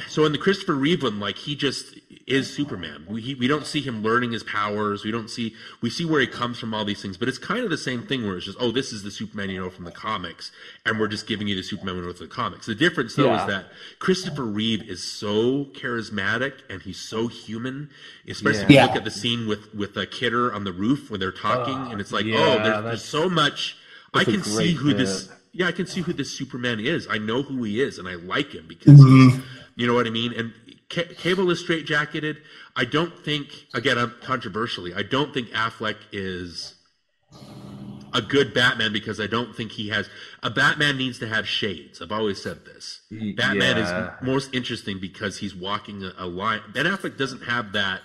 So in the Christopher Reeve one, he just is Superman. We don't see him learning his powers. We see where he comes from, all these things. But it's kind of the same thing where it's just, this is the Superman you know from the comics, and we're just giving you the Superman we know from the comics. The difference, though, is that Christopher Reeve is so charismatic and he's so human. Especially if you look at the scene with Kidder on the roof when they're talking, and it's there's so much. I can see who this. Yeah, I can see who this Superman is. I know who he is, and I like him because he's, you know what I mean? And Cable is straitjacketed. I don't think, again, controversially, I don't think Affleck is a good Batman because I don't think he has. A Batman needs to have shades. I've always said this. Batman is most interesting because he's walking a line. Ben Affleck doesn't have that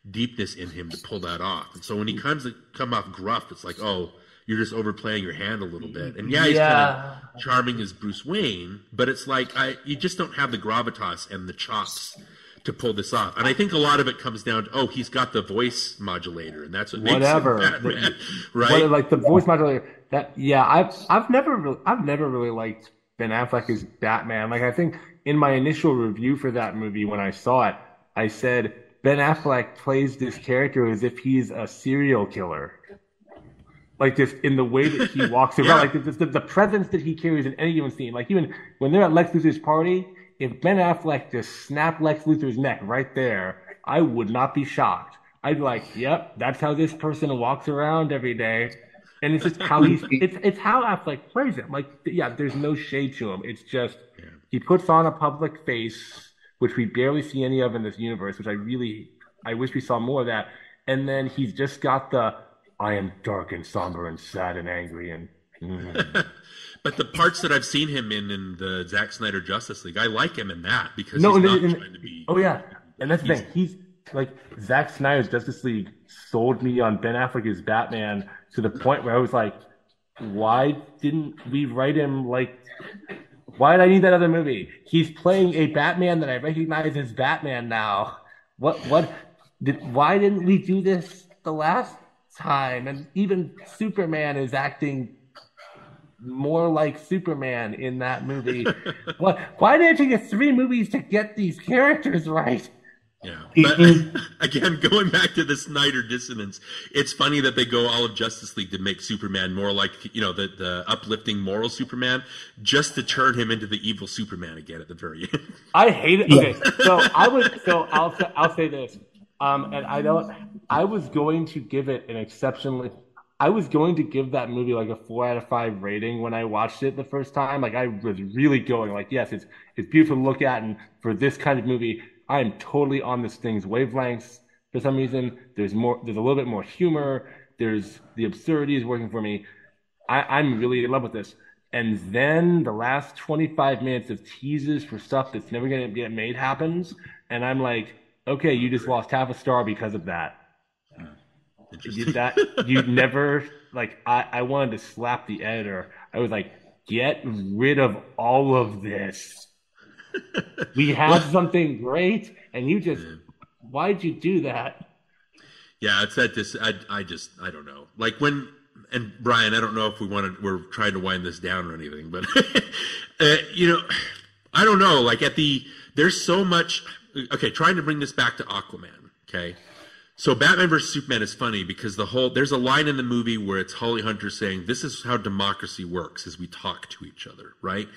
deepness in him to pull that off. And so when he come off gruff, it's like, oh, you're just overplaying your hand a little bit. And he's kind of charming as Bruce Wayne, but it's like you just don't have the gravitas and the chops to pull this off. And I think a lot of it comes down to, he's got the voice modulator, and that's what makes him Batman, right? Like the voice modulator. I've never really liked Ben Affleck as Batman. Like, I think in my initial review for that movie when I saw it, I said Ben Affleck plays this character as if he's a serial killer. Like, just in the way that he walks around, like the presence that he carries in any given scene. Like, even when they're at Lex Luthor's party, if Ben Affleck just snapped Lex Luthor's neck right there, I would not be shocked. I'd be like, yep, that's how this person walks around every day. And it's just how it's how Affleck plays him. Like, there's no shade to him. It's just, he puts on a public face, which we barely see any of in this universe, which I wish we saw more of that. And then he's just got I am dark and somber and sad and angry and. But the parts that I've seen him in the Zack Snyder Justice League, I like him in that because he's not trying to be. Oh yeah, and that's the thing. He's like, Zack Snyder's Justice League sold me on Ben Affleck as Batman to the point where I was like, why didn't we write him like? Why did I need that other movie? He's playing a Batman that I recognize as Batman now. Why didn't we do this the last time? And even Superman is acting more like Superman in that movie. Why did it take us 3 movies to get these characters right? Yeah, but again, going back to the Snyder dissonance, it's funny that they go all of Justice League to make Superman more like, the uplifting moral Superman, just to turn him into the evil Superman again at the very end. I hate it. Okay, I'll say this, and I was going to give it an exceptionally. I was going to give that movie like a 4 out of 5 rating when I watched it the first time. Like, I was really going like, yes, it's beautiful to look at, and for this kind of movie, I am totally on this thing's wavelengths. For some reason, there's a little bit more humor. There's the absurdity is working for me. I'm really in love with this. And then the last 25 minutes of teases for stuff that's never going to get made happens, and I'm like, okay, you just lost half a star because of that. You never, like, I wanted to slap the editor. I was like, get rid of all of this. We have something great, and you just, why'd you do that? Yeah, it's that I don't know. Like, and Brian, I don't know if we're trying to wind this down or anything, but, I don't know. Like, there's so much, trying to bring this back to Aquaman, okay? So Batman vs. Superman is funny because there's a line in the movie where it's Holly Hunter saying, this is how democracy works, as we talk to each other, right?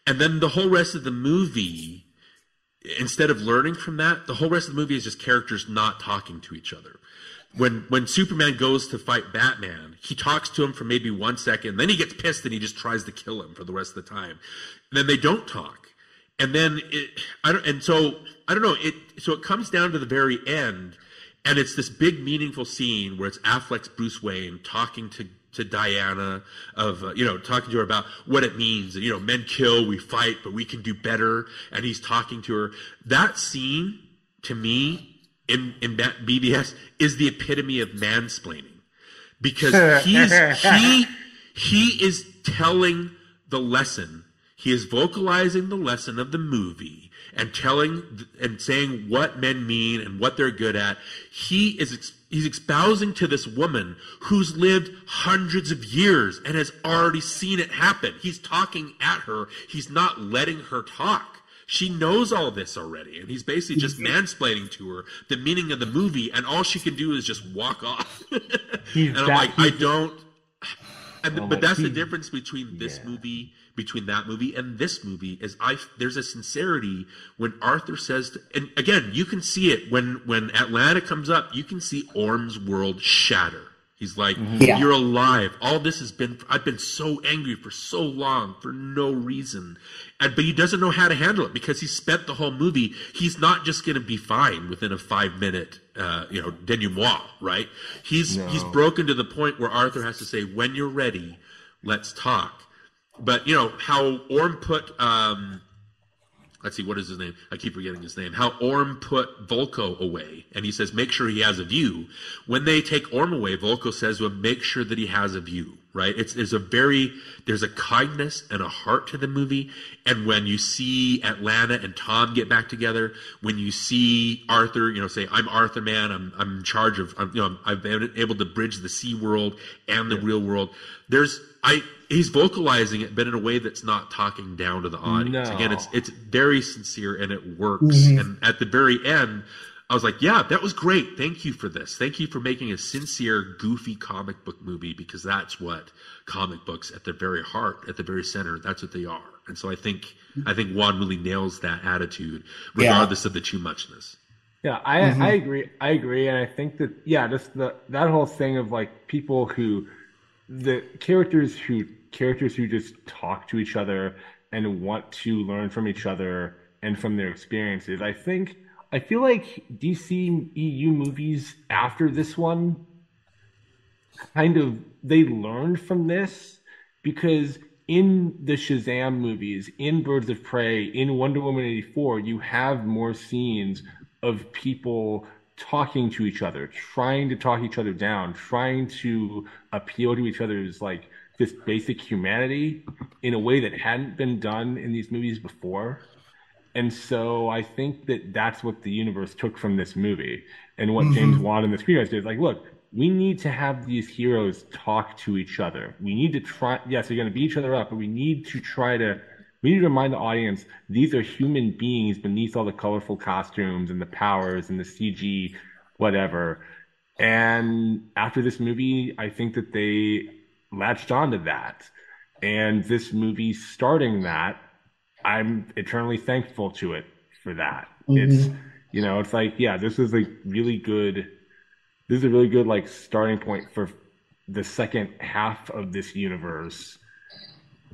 And then the whole rest of the movie, instead of learning from that, the whole rest of the movie is just characters not talking to each other. When Superman goes to fight Batman, he talks to him for maybe 1 second, then he gets pissed and he just tries to kill him for the rest of the time. And then they don't talk. And then so it comes down to the very end. And it's this big, meaningful scene where it's Affleck's Bruce Wayne talking to Diana talking to her about what it means. Men kill, we fight, but we can do better. And he's talking to her. That scene, to me, in BVS, is the epitome of mansplaining. Because he is telling the lesson. He is vocalizing the lesson of the movie. And telling and saying what men mean and what they're good at. He's espousing to this woman who's lived hundreds of years and has already seen it happen. He's talking at her. He's not letting her talk. She knows all this already, and he's basically just mansplaining to her the meaning of the movie, and all she can do is just walk off. And I'm like, I don't. But that's the difference between this movie. Between that movie and this movie there's a sincerity when Arthur says, and again, you can see it when Atlanta comes up, you can see Orm's world shatter. He's like, you're alive. All this I've been so angry for so long for no reason. But he doesn't know how to handle it because he spent the whole movie. He's not just going to be fine within a 5-minute, denouement, right? He's broken to the point where Arthur has to say, when you're ready, let's talk. But, how Orm put, let's see, what is his name? I keep forgetting his name. How Orm put Volko away, and he says, make sure he has a view. When they take Orm away, Volko says, well, make sure that he has a view, right? There's a kindness and a heart to the movie. And when you see Atlanta and Tom get back together, when you see Arthur, say, I'm Arthur, man, I'm in charge of, I've been able to bridge the sea world and the real world. He's vocalizing it, but in a way that's not talking down to the audience. No. Again, it's very sincere and it works. Mm-hmm. And at the very end, I was like, yeah, that was great. Thank you for this. Thank you for making a sincere, goofy comic book movie, because that's what comic books at their very heart, at the very center, that's what they are. And so I think Wan really nails that attitude, regardless of the too muchness. Yeah, I agree. And I think that, just that whole thing of like the characters who just talk to each other and want to learn from each other and from their experiences. I feel like DCEU movies after this one they learned from this, because in the Shazam movies, in Birds of Prey, in Wonder Woman 84, you have more scenes of people talking to each other, trying to talk each other down, trying to appeal to each other's like this basic humanity in a way that hadn't been done in these movies before. And so I think that that's what the universe took from this movie, and what James Wan and the screenwriters did. Like, look, we need to have these heroes talk to each other. We need to try. Yes, they're going to beat each other up, but we need to remind the audience these are human beings beneath all the colorful costumes and the powers and the CG, whatever. And after this movie, I think that they latched onto that. And this movie starting that, I'm eternally thankful to it for that. Mm-hmm. It's like, this is a really good like starting point for the second half of this universe.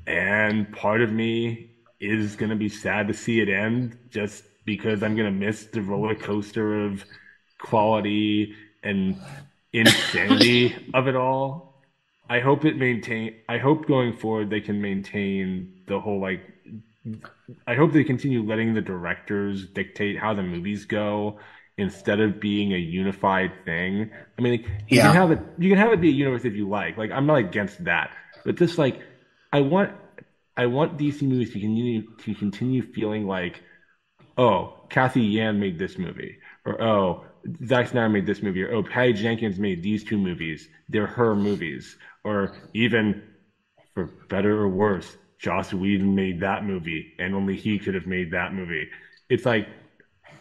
And part of me is going to be sad to see it end, just because I'm going to miss the roller coaster of quality and insanity of it all. I hope going forward they can maintain the whole I hope they continue letting the directors dictate how the movies go instead of being a unified thing. I mean, you can have it be a universe if you like. Like, I'm not against that, but just like, I want DC movies to continue feeling like, oh, Kathy Yan made this movie, or oh, Zack Snyder made this movie, or oh, Patty Jenkins made these 2 movies. They're her movies. Or even, for better or worse, Joss Whedon made that movie, and only he could have made that movie. It's like,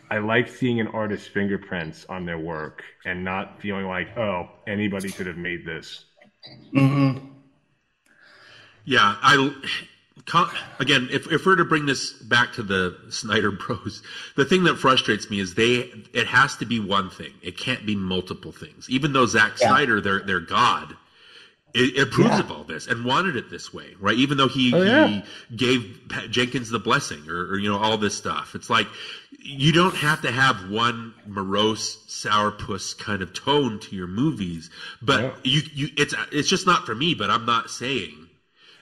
I like seeing an artist's fingerprints on their work and not feeling like, oh, anybody could have made this. Mm-hmm. Yeah, again, if we're to bring this back to the Snyder Bros, the thing that frustrates me is it has to be one thing. It can't be multiple things. Even though Zack Snyder, their God, it approves of all this and wanted it this way, right? Even though he gave Jenkins the blessing or all this stuff. It's like, you don't have to have one morose sourpuss kind of tone to your movies, but it's just not for me. But I'm not saying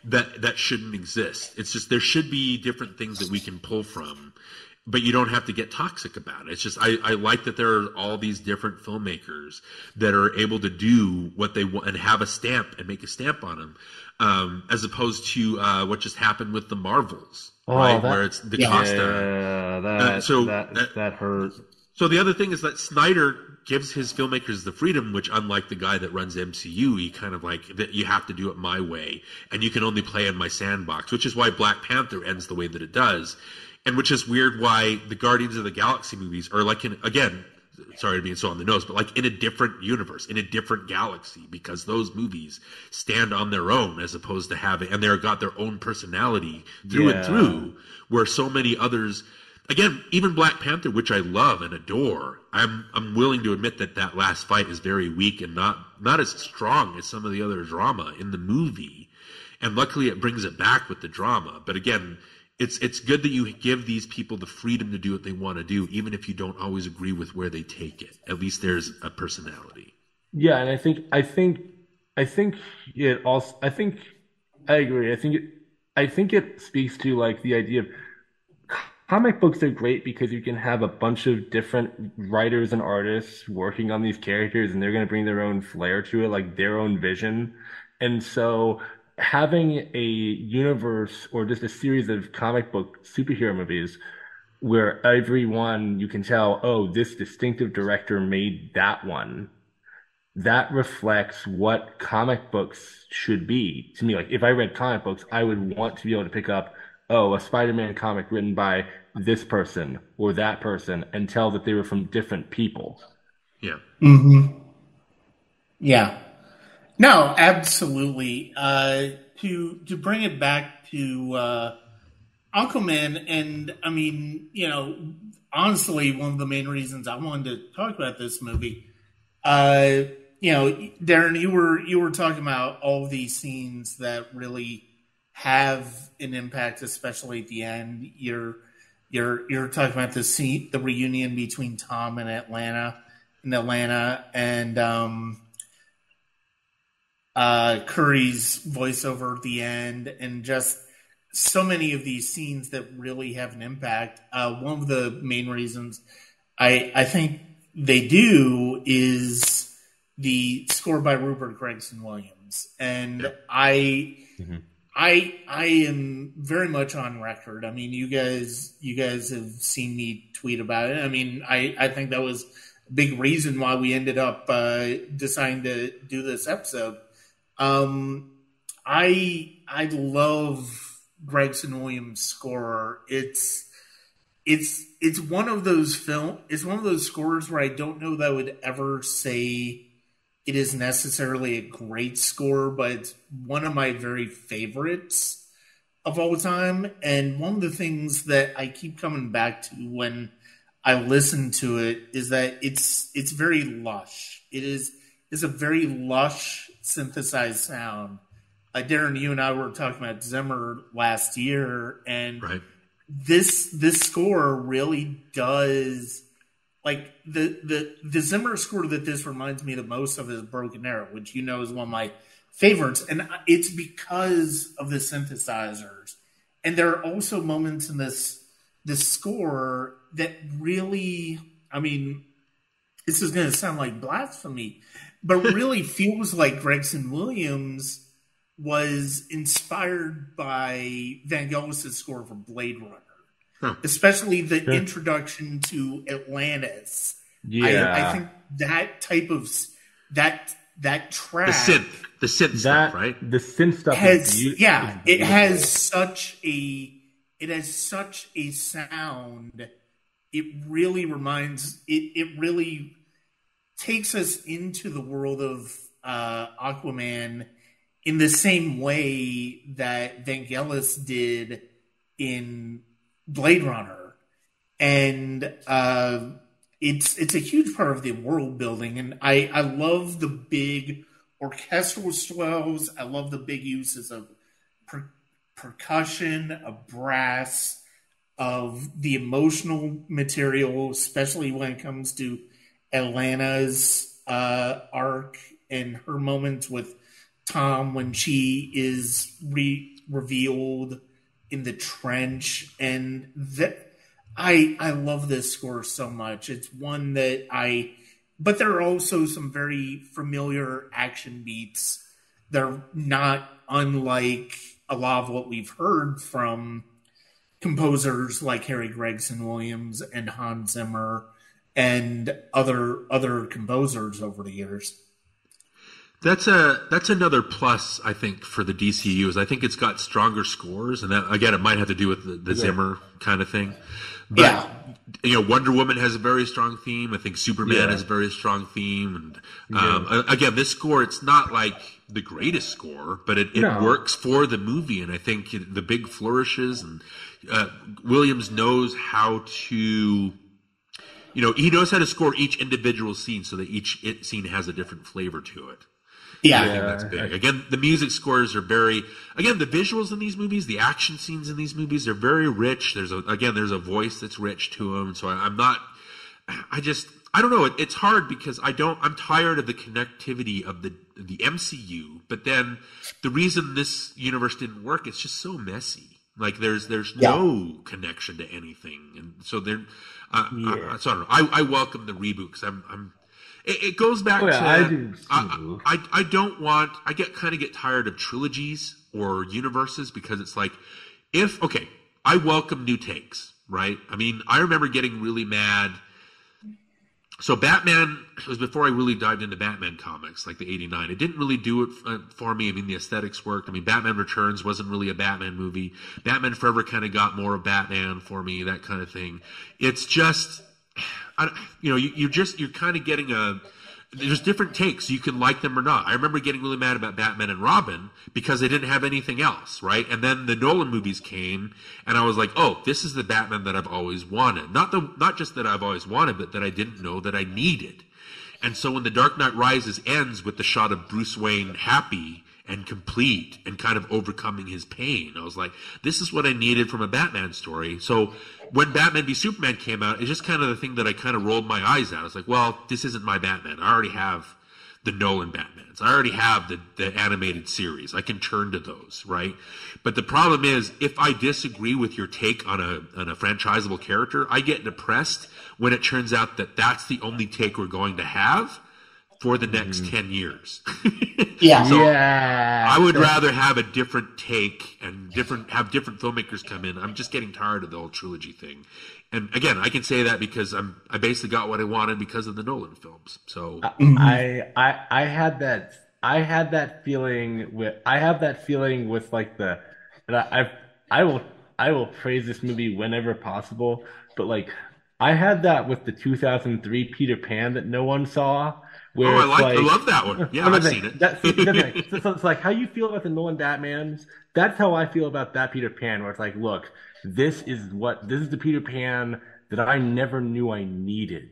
that shouldn't exist. It's just, there should be different things that we can pull from, but you don't have to get toxic about it. It's just, I like that there are all these different filmmakers that are able to do what they want and have a stamp and make a stamp on them, as opposed to what just happened with the Marvels, right? Where it's DaCosta. That hurt. So the other thing is that Snyder gives his filmmakers the freedom, which, unlike the guy that runs MCU, he kind of like, that you have to do it my way, and you can only play in my sandbox, which is why Black Panther ends the way that it does, and which is weird why the Guardians of the Galaxy movies are like, again, sorry to be so on the nose, but like in a different universe, in a different galaxy, because those movies stand on their own as opposed to having, and they've got their own personality through and through, where so many others, again, even Black Panther, which I love and adore, I'm willing to admit that last fight is very weak and not as strong as some of the other drama in the movie. And luckily it brings it back with the drama. But again, it's good that you give these people the freedom to do what they want to do, even if you don't always agree with where they take it. At least there's a personality. Yeah, and I think it also, I agree. I think it speaks to like the idea of comic books are great because you can have a bunch of different writers and artists working on these characters, and they're going to bring their own flair to it, like their own vision. And so having a universe or just a series of comic book superhero movies where everyone you can tell, oh, this distinctive director made that one, that reflects what comic books should be to me. Like if I read comic books, I would want to be able to pick up, oh, a Spider-Man comic written by this person or that person and tell that they were from different people. Yeah. Mm-hmm. Yeah. No, absolutely. To bring it back to Aquaman, and I mean, honestly, one of the main reasons I wanted to talk about this movie, Darin, you were talking about all of these scenes that really have an impact, especially at the end. You're talking about the reunion between Tom and Atlanta, and Curry's voiceover at the end, and just so many of these scenes that really have an impact. One of the main reasons I think they do is the score by Rupert Gregson-Williams, and I am very much on record. I mean, you guys have seen me tweet about it. I mean, I think that was a big reason why we ended up deciding to do this episode. I love Gregson-Williams' score. It's one of those scores where I don't know that I would ever say it is necessarily a great score, but it's one of my very favorites of all time. And one of the things that I keep coming back to when I listen to it is that it's very lush. It's a very lush synthesized sound. Darin, you and I were talking about Zimmer last year, and right. This score really does, like the Zimmer score that this reminds me the most of is Broken Arrow, which is one of my favorites, and it's because of the synthesizers. And there are also moments in this score that really, I mean, this is going to sound like blasphemy, but really feels like Gregson-Williams was inspired by Vangelis' score for Blade Runner, especially the introduction to Atlantis. Yeah, I think that type of that track, the synth stuff, right? The synth stuff it has such a sound. It really it really takes us into the world of Aquaman in the same way that Vangelis did in Blade Runner. And it's a huge part of the world building. And I love the big orchestral swells. I love the big uses of percussion, of brass, of the emotional material, especially when it comes to Atlanta's arc and her moments with Tom when she is revealed in the trench. And that I love this score so much. It's one that but there are also some very familiar action beats. They're not unlike a lot of what we've heard from composers like Harry Gregson-Williams and Hans Zimmer and other composers over the years. That's another plus, I think, for the DCEU is I think it's got stronger scores, and that, again, it might have to do with the Zimmer kind of thing. But Wonder Woman has a very strong theme. I think Superman has a very strong theme. And again, this score, it's not like the greatest score, but it works for the movie. And I think the big flourishes, and Williams knows how to, he knows how to score each individual scene so that each scene has a different flavor to it. Yeah. I think that's big. Again, the music scores are the visuals in these movies, the action scenes in these movies are very rich. There's a voice that's rich to them. So I don't know. It's hard because I'm tired of the connectivity of the MCU, but then the reason this universe didn't work, it's just so messy. Like there's no connection to anything. And so so I don't know. I welcome the reboot because it goes back to I don't want I get tired of trilogies or universes because it's like I welcome new takes, right? I mean, I remember getting really mad. So Batman was before I really dived into Batman comics, like the 89. It didn't really do it for me. I mean, the aesthetics worked. I mean, Batman Returns wasn't really a Batman movie. Batman Forever kind of got more of Batman for me, that kind of thing. It's just, you're kind of getting there's different takes. You can like them or not. I remember getting really mad about Batman and Robin because they didn't have anything else, right? And then the Nolan movies came, and I was like, oh, this is the Batman that I've always wanted. Not just that I've always wanted, but that I didn't know that I needed. And so when The Dark Knight Rises ends with the shot of Bruce Wayne happy and complete and kind of overcoming his pain, I was like, this is what I needed from a Batman story. So when Batman v Superman came out, it's just kind of the thing that I kind of rolled my eyes at. I was like, well, this isn't my Batman. I already have the Nolan Batmans. I already have the animated series. I can turn to those, right? But the problem is, if I disagree with your take on a franchisable character, I get depressed when it turns out that that's the only take we're going to have for the next 10 years. I would rather have a different take and have different filmmakers come in. I'm just getting tired of the whole trilogy thing. And again, I can say that because I basically got what I wanted because of the Nolan films. So I had that feeling with like I will praise this movie whenever possible, but like I had that with the 2003 Peter Pan that no one saw. I love that one. Yeah, I've seen it. So it's like how you feel about the Nolan Batmans. That's how I feel about that Peter Pan, where it's like, look, this is the Peter Pan that I never knew I needed.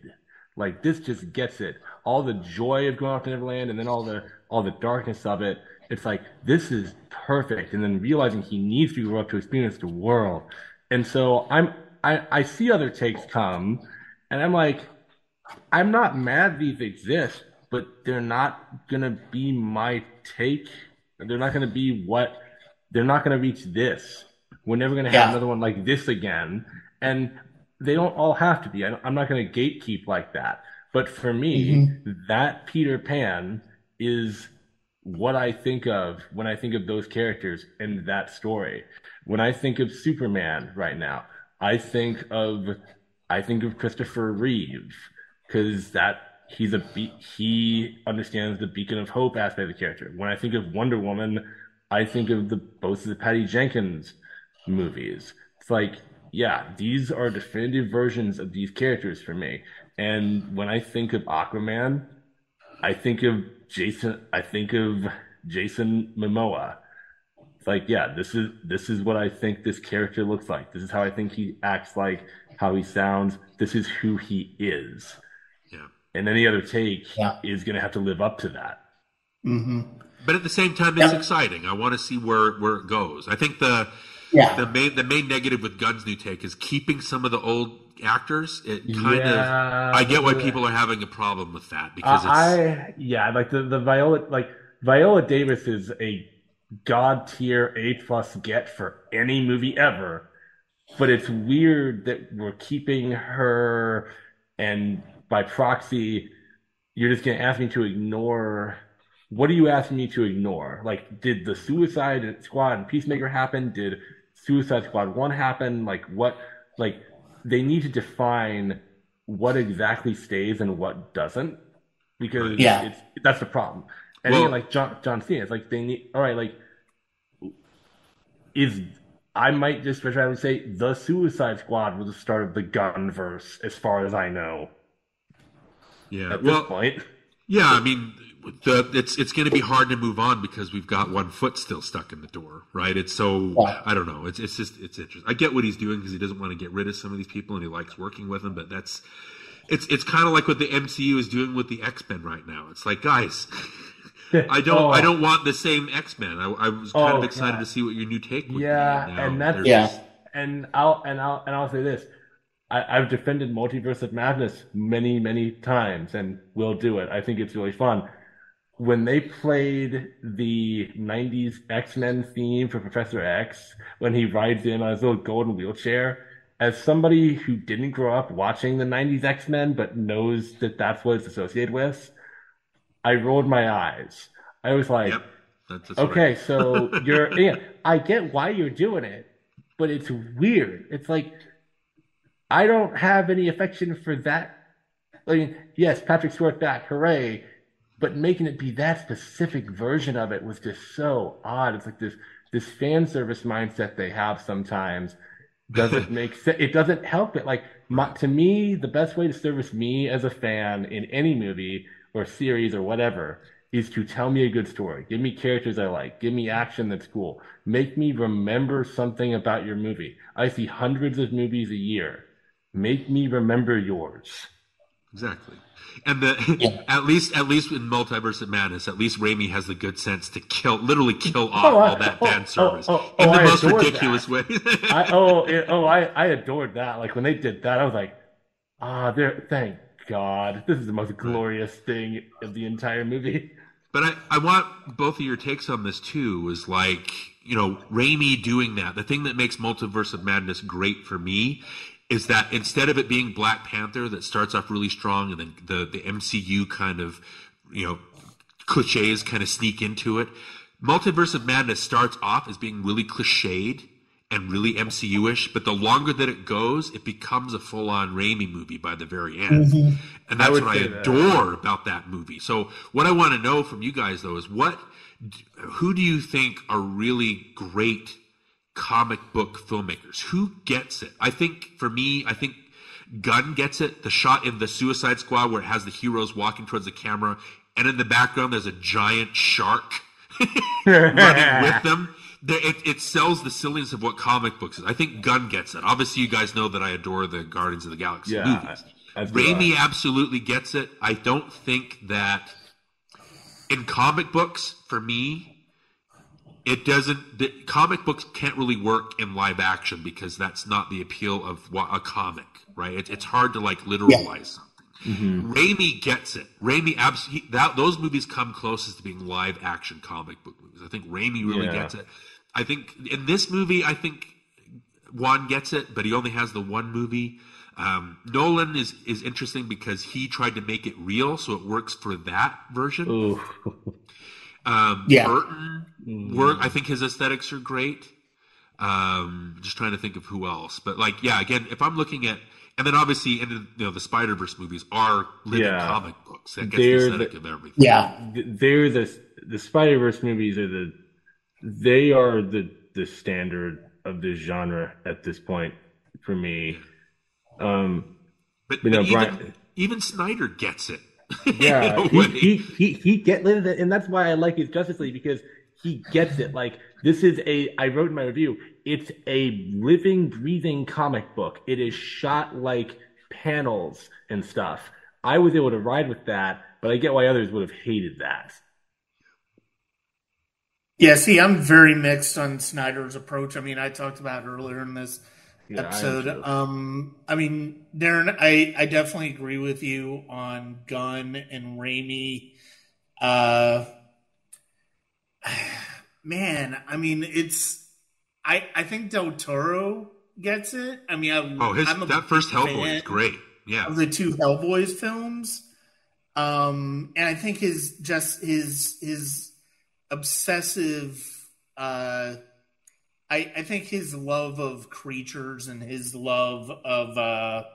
Like this just gets it. All the joy of going off to Neverland, and then all the darkness of it. It's like this is perfect. And then realizing he needs to grow up to experience the world. And so I see other takes come, and I'm like, I'm not mad these exist, but they're not going to be my take. They're not going to reach this. We're never going to have another one like this again. And they don't all have to be. I'm not going to gatekeep like that. But for me, that Peter Pan is what I think of when I think of those characters in that story. When I think of Superman right now, I think of Christopher Reeve, because he understands the beacon of hope aspect of the character. When I think of Wonder Woman, I think of both of the Patty Jenkins movies. It's like, these are definitive versions of these characters for me. And when I think of Aquaman, I think of Jason Momoa. It's like, this is what I think this character looks like. This is how I think he acts like, how he sounds. This is who he is. And any other take is going to have to live up to that. But at the same time, it's exciting. I want to see where it goes. I think the main negative with Gunn's new take is keeping some of the old actors. I get why people are having a problem with that because Viola Davis is a god tier A+ get for any movie ever. But it's weird that we're keeping her, and by proxy, you're just going to ask me to ignore. What are you asking me to ignore? Like, did the Suicide Squad and Peacemaker happen? Did Suicide Squad 1 happen? Like, what? Like, they need to define what exactly stays and what doesn't, because that's the problem. And then, like John Cena, it's like they need. All right, like, I might just try to say the Suicide Squad was the start of the Gunverse, as far as I know. Yeah, at this point. Yeah, I mean, it's going to be hard to move on because we've got one foot still stuck in the door, right? It's so I don't know. It's interesting. I get what he's doing because he doesn't want to get rid of some of these people and he likes working with them, but it's kind of like what the MCU is doing with the X-Men right now. It's like, guys, I don't want the same X-Men. I was kind of excited to see what your new take would be. And that's and I'll say this. I've defended Multiverse of Madness many, many times and will do it. I think it's really fun. When they played the 90s X-Men theme for Professor X, when he rides in on his little golden wheelchair, as somebody who didn't grow up watching the 90s X-Men but knows that that's what it's associated with, I rolled my eyes. I was like, that's okay, right. So I get why you're doing it, but it's weird. It's like, I don't have any affection for that. I mean, yes, Patrick Stewart back, hooray! But making it be that specific version of it was just so odd. It's like this fan service mindset they have sometimes doesn't make sense. It doesn't help it. Like to me, the best way to service me as a fan in any movie or series or whatever is to tell me a good story. Give me characters I like. Give me action that's cool. Make me remember something about your movie. I see hundreds of movies a year. Make me remember yours. Exactly. And at least in Multiverse of Madness, at least Raimi has the good sense to literally kill off all that fan service in the most ridiculous way. I adored that. Like when they did that, I was like, thank God. This is the most glorious thing of the entire movie. But I want both of your takes on this too, is like, Raimi doing that. The thing that makes Multiverse of Madness great for me is that instead of it being Black Panther that starts off really strong and then the MCU kind of, cliches kind of sneak into it, Multiverse of Madness starts off as being really cliched and really MCU-ish, but the longer that it goes, it becomes a full-on Raimi movie by the very end. Mm-hmm. And that's what I adore about that movie. So what I want to know from you guys, though, is who do you think are really great comic book filmmakers? Who gets it? I think Gunn gets it. The shot in the Suicide Squad where it has the heroes walking towards the camera, and in the background there's a giant shark running with them. It sells the silliness of what comic books is. I think Gunn gets it. Obviously, you guys know that I adore the Guardians of the Galaxy movies. Raimi absolutely gets it. I don't think that in comic books, for me, comic books can't really work in live action because that's not the appeal of a comic, right? It's hard to literalize something. Mm-hmm. Raimi gets it. Raimi absolutely those movies come closest to being live action comic book movies. I think Raimi really gets it. I think in this movie, Wan gets it, but he only has the one movie. Nolan is interesting because he tried to make it real, so it works for that version. Burton I think his aesthetics are great. Just trying to think of who else, but again, if I'm looking at, and then obviously, the Spider-Verse movies are living comic books. That gets the aesthetic of everything. Yeah, they're the Spider-Verse movies are the standard of this genre at this point for me. But even Snyder gets it. Yeah, he gets it, and that's why I like his Justice League, because he gets it. Like, this is I wrote in my review, it's a living, breathing comic book. It is shot like panels and stuff. I was able to ride with that, but I get why others would have hated that. Yeah, see, I'm very mixed on Snyder's approach. I mean, I talked about earlier in this episode. Darren, I definitely agree with you on Gunn and Raimi. Man, I mean, I think Del Toro gets it. I mean, that first Hellboy is great. Yeah, of the two Hellboys films, and I think his obsessive. I think his love of creatures and his love of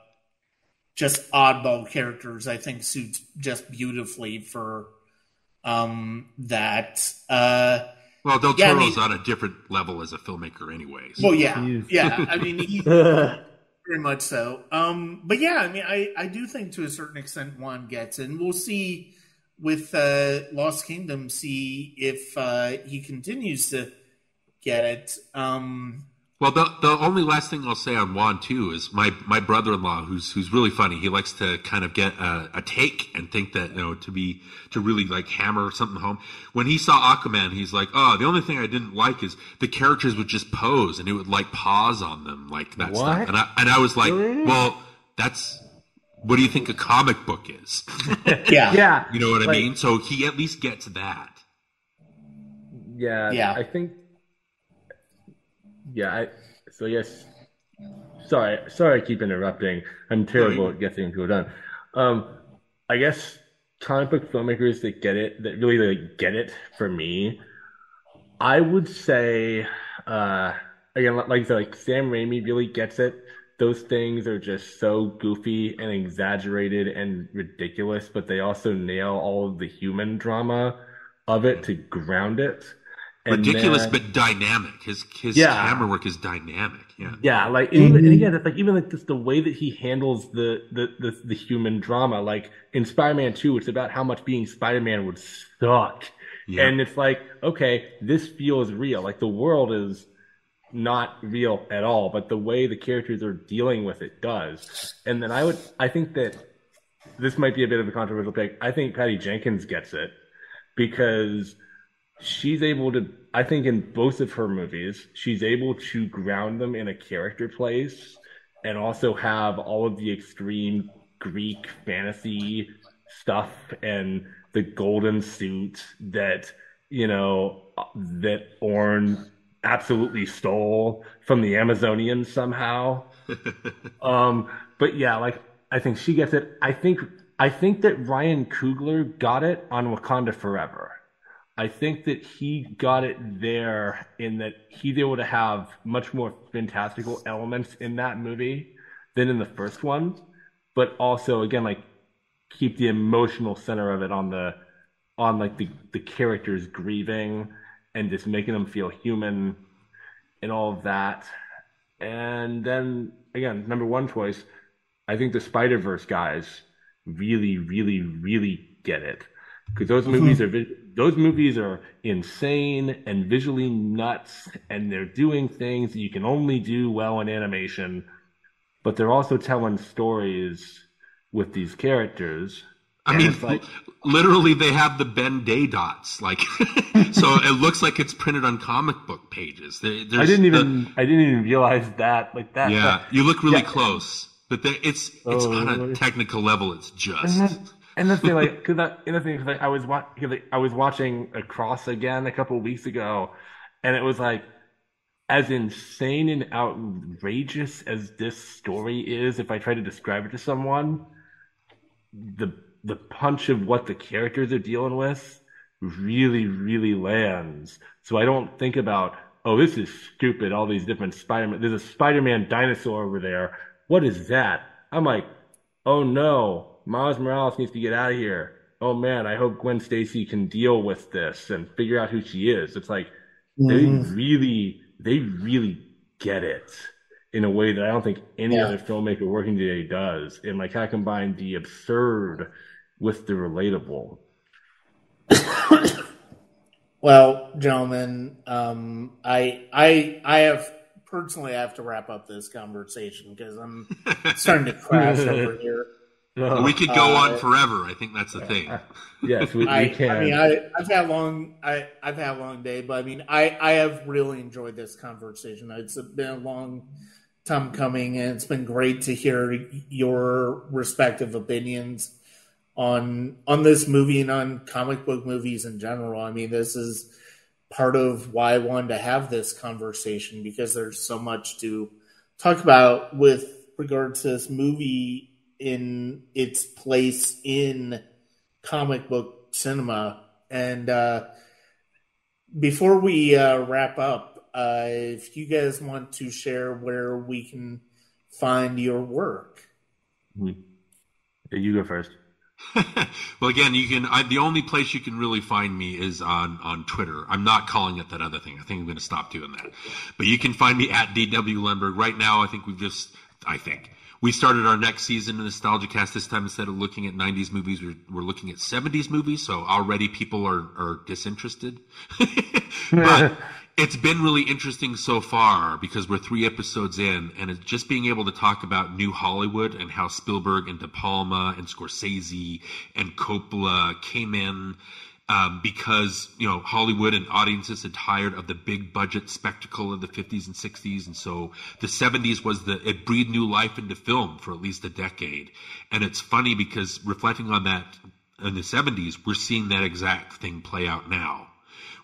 just oddball characters, I think, suits just beautifully for that. Well, Del Toro's on a different level as a filmmaker anyways. Well, yeah. I mean, he's very much so. But yeah, I mean, I do think to a certain extent Wan gets it. And we'll see with Lost Kingdom, see if he continues to get it. Well, the only last thing I'll say on Wan too is my brother-in-law, who's really funny. He likes to kind of get a take and think that to really like hammer something home. When he saw Aquaman, he's like, "Oh, the only thing I didn't like is the characters would just pose and it would like pause on them like that stuff." And I was like, "Well, that's what do you think a comic book is?" Yeah. You know what I mean? So he at least gets that. Yeah. I think. Yeah, so yes. Sorry, I keep interrupting. I'm terrible at getting to it done. I guess comic book filmmakers that really get it for me, I would say, again, like I said, like Sam Raimi really gets it. Those things are just so goofy and exaggerated and ridiculous, but they also nail all of the human drama of it to ground it. Ridiculous, but dynamic. His camera work is dynamic. Yeah. Like and again, it's like even like just the way that he handles the human drama. Like in Spider-Man 2, it's about how much being Spider-Man would suck, and it's like, okay, this feels real. Like the world is not real at all, but the way the characters are dealing with it does. And then I think that this might be a bit of a controversial pick. I think Patty Jenkins gets it because she's able to, I think in both of her movies, she's able to ground them in a character place and also have all of the extreme Greek fantasy stuff and the golden suit that, that Orn absolutely stole from the Amazonians somehow. But yeah, like, I think she gets it. I think that Ryan Coogler got it on Wakanda Forever. I think that he got it there in that he's able to have much more fantastical elements in that movie than in the first one, but also again like keep the emotional center of it on the characters grieving and just making them feel human and all of that. And then again, number one choice, I think the Spider-Verse guys really, really, really get it. Because those movies are insane and visually nuts, and they're doing things that you can only do well in animation, but they're also telling stories with these characters. I mean, literally, they have the Ben Day dots, like, so it looks like it's printed on comic book pages. I didn't even realize that, like that. Yeah, you look really close, but it's on a technical level. It's just. And the thing, like, I was watching Across again a couple of weeks ago, and it was like, as insane and outrageous as this story is, if I try to describe it to someone, the punch of what the characters are dealing with really, really lands. So I don't think about, oh, this is stupid, all these different Spider-Man. There's a Spider-Man dinosaur over there. What is that? I'm like, oh no. Miles Morales needs to get out of here. Oh man, I hope Gwen Stacy can deal with this and figure out who she is. It's like they really get it in a way that I don't think any other filmmaker working today does. And like how combine the absurd with the relatable. Well, gentlemen, I have to wrap up this conversation because I'm starting to crash over here. We could go on forever. I think that's the thing. Yes, we can. I mean, I've had a long day, but I mean, I have really enjoyed this conversation. It's been a long time coming, and it's been great to hear your respective opinions on this movie and on comic book movies in general. I mean, this is part of why I wanted to have this conversation because there's so much to talk about with regard to this movie in its place in comic book cinema. And before we wrap up, if you guys want to share where we can find your work. You go first. Well, again, you can. The only place you can really find me is on Twitter. I'm not calling it that other thing. I think I'm going to stop doing that. But you can find me at DW Lundberg. Right now, I think we started our next season in Nostalgia Cast. This time, instead of looking at 90s movies, we're looking at 70s movies. So already people are disinterested. But it's been really interesting so far because we're 3 episodes in, and it's just being able to talk about new Hollywood and how Spielberg and De Palma and Scorsese and Coppola came in because, Hollywood and audiences are tired of the big budget spectacle of the 50s and 60s. And so the 70s it breathed new life into film for at least a decade. And it's funny because reflecting on that in the 70s, we're seeing that exact thing play out now,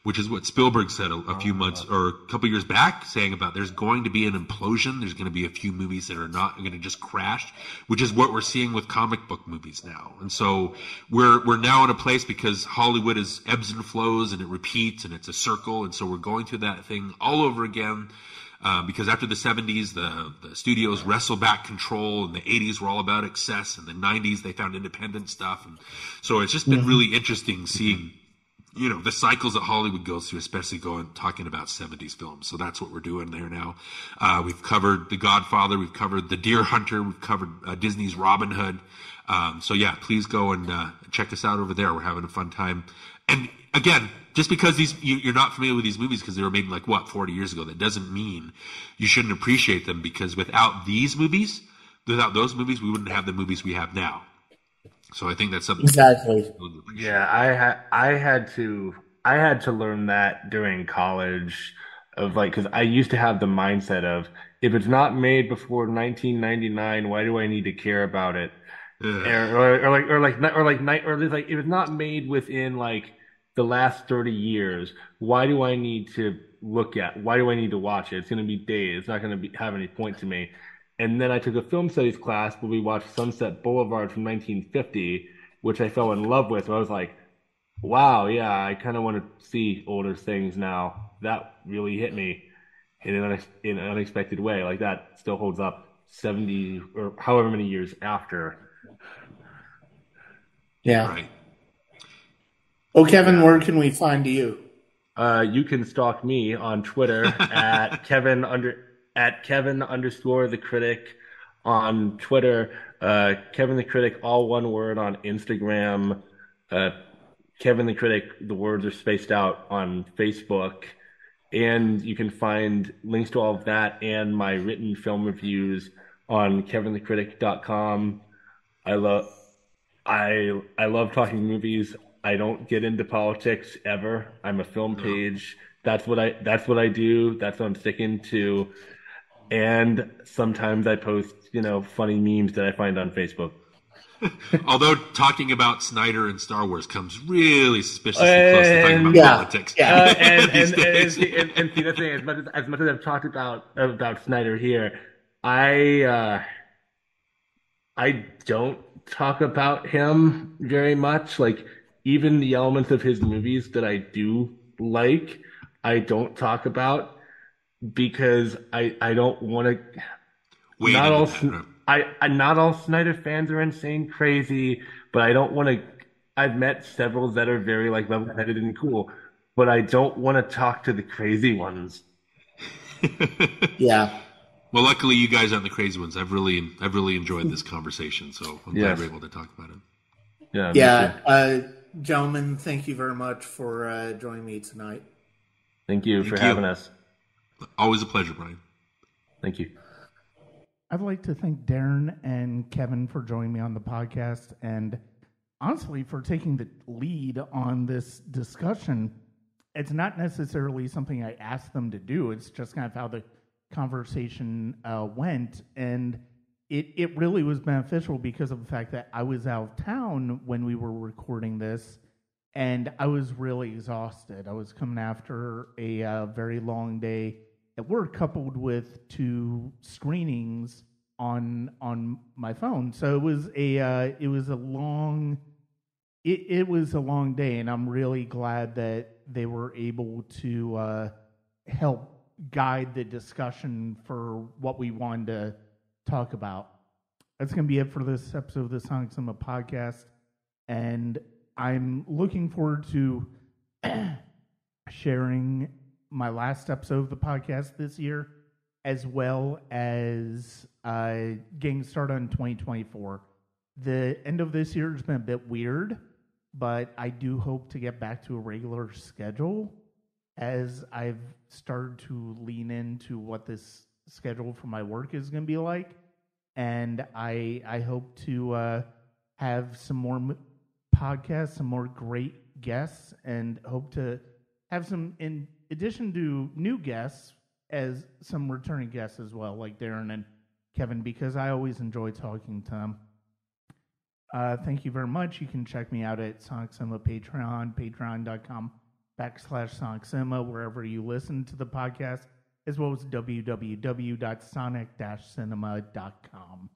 which is what Spielberg said a few months or a couple years back, saying about there's going to be an implosion. There's going to be a few movies that are not going to just crash, which is what we're seeing with comic book movies now. And so we're now in a place because Hollywood is ebbs and flows and it repeats and it's a circle. And so we're going through that thing all over again. Because after the 70s, the studios wrestled back control, and the 80s were all about excess, and the 90s they found independent stuff. And so it's just been really interesting seeing the cycles that Hollywood goes through, especially talking about 70s films. So that's what we're doing there now. We've covered The Godfather. We've covered The Deer Hunter. We've covered Disney's Robin Hood. So yeah, please go and check us out over there. We're having a fun time. And again, just because you're not familiar with these movies because they were made 40 years ago, that doesn't mean you shouldn't appreciate them, because without those movies, we wouldn't have the movies we have now. So I think that's something. Exactly. Yeah, I had to learn that during college, because I used to have the mindset of, if it's not made before 1999, why do I need to care about it? If it's not made within the last 30 years, why do I need to watch it? It's going to be days. It's not going to have any point to me. And then I took a film studies class where we watched Sunset Boulevard from 1950, which I fell in love with. So I was like, wow, yeah, I kind of want to see older things now. That really hit me in an unexpected way. That still holds up 70 or however many years after. Yeah. Right. Well, Kevin, where can we find you? You can stalk me on Twitter at Kevin _the Critic on Twitter, Kevin the Critic, all one word on Instagram, Kevin the Critic, the words are spaced out on Facebook, and you can find links to all of that and my written film reviews on kevinthecritic.com. I love talking movies. I don't get into politics ever. I'm a film page. That's what I do. That's what I'm sticking to. And sometimes I post, funny memes that I find on Facebook. Although talking about Snyder and Star Wars comes really suspiciously close to talking about politics. Yeah. And see the thing, as much as I've talked about Snyder here, I don't talk about him very much. Even the elements of his movies that I do like, I don't talk about, because I don't want to. Not all Snyder fans are insane crazy, but I don't want to. I've met several that are very level-headed and cool, but I don't want to talk to the crazy ones. Yeah. Well, luckily you guys aren't the crazy ones. I've really enjoyed this conversation, so I'm glad we're able to talk about it. Yeah. Gentlemen, thank you very much for joining me tonight. Thank you for having us. Always a pleasure, Brian. Thank you. I'd like to thank Darin and Kevin for joining me on the podcast, and honestly for taking the lead on this discussion. It's not necessarily something I asked them to do. It's just kind of how the conversation went, and it really was beneficial because of the fact that I was out of town when we were recording this, and I was really exhausted. I was coming after a very long day at work, coupled with 2 screenings on my phone. So it was a long day, and I'm really glad that they were able to help guide the discussion for what we wanted to talk about. That's going to be it for this episode of the Sonic Cinema Podcast. and I'm looking forward to sharing my last episode of the podcast this year, as well as getting started on 2024. The end of this year has been a bit weird, but I do hope to get back to a regular schedule as I've started to lean into what this schedule for my work is going to be like. And I hope to have some more podcasts, some more great guests, and hope to have some, in addition to new guests, as some returning guests as well, like Darin and Kevin, because I always enjoy talking to them. Thank you very much. You can check me out at Sonic Cinema Patreon, patreon.com/Sonic Cinema, wherever you listen to the podcast, as well as www.sonic-cinema.com.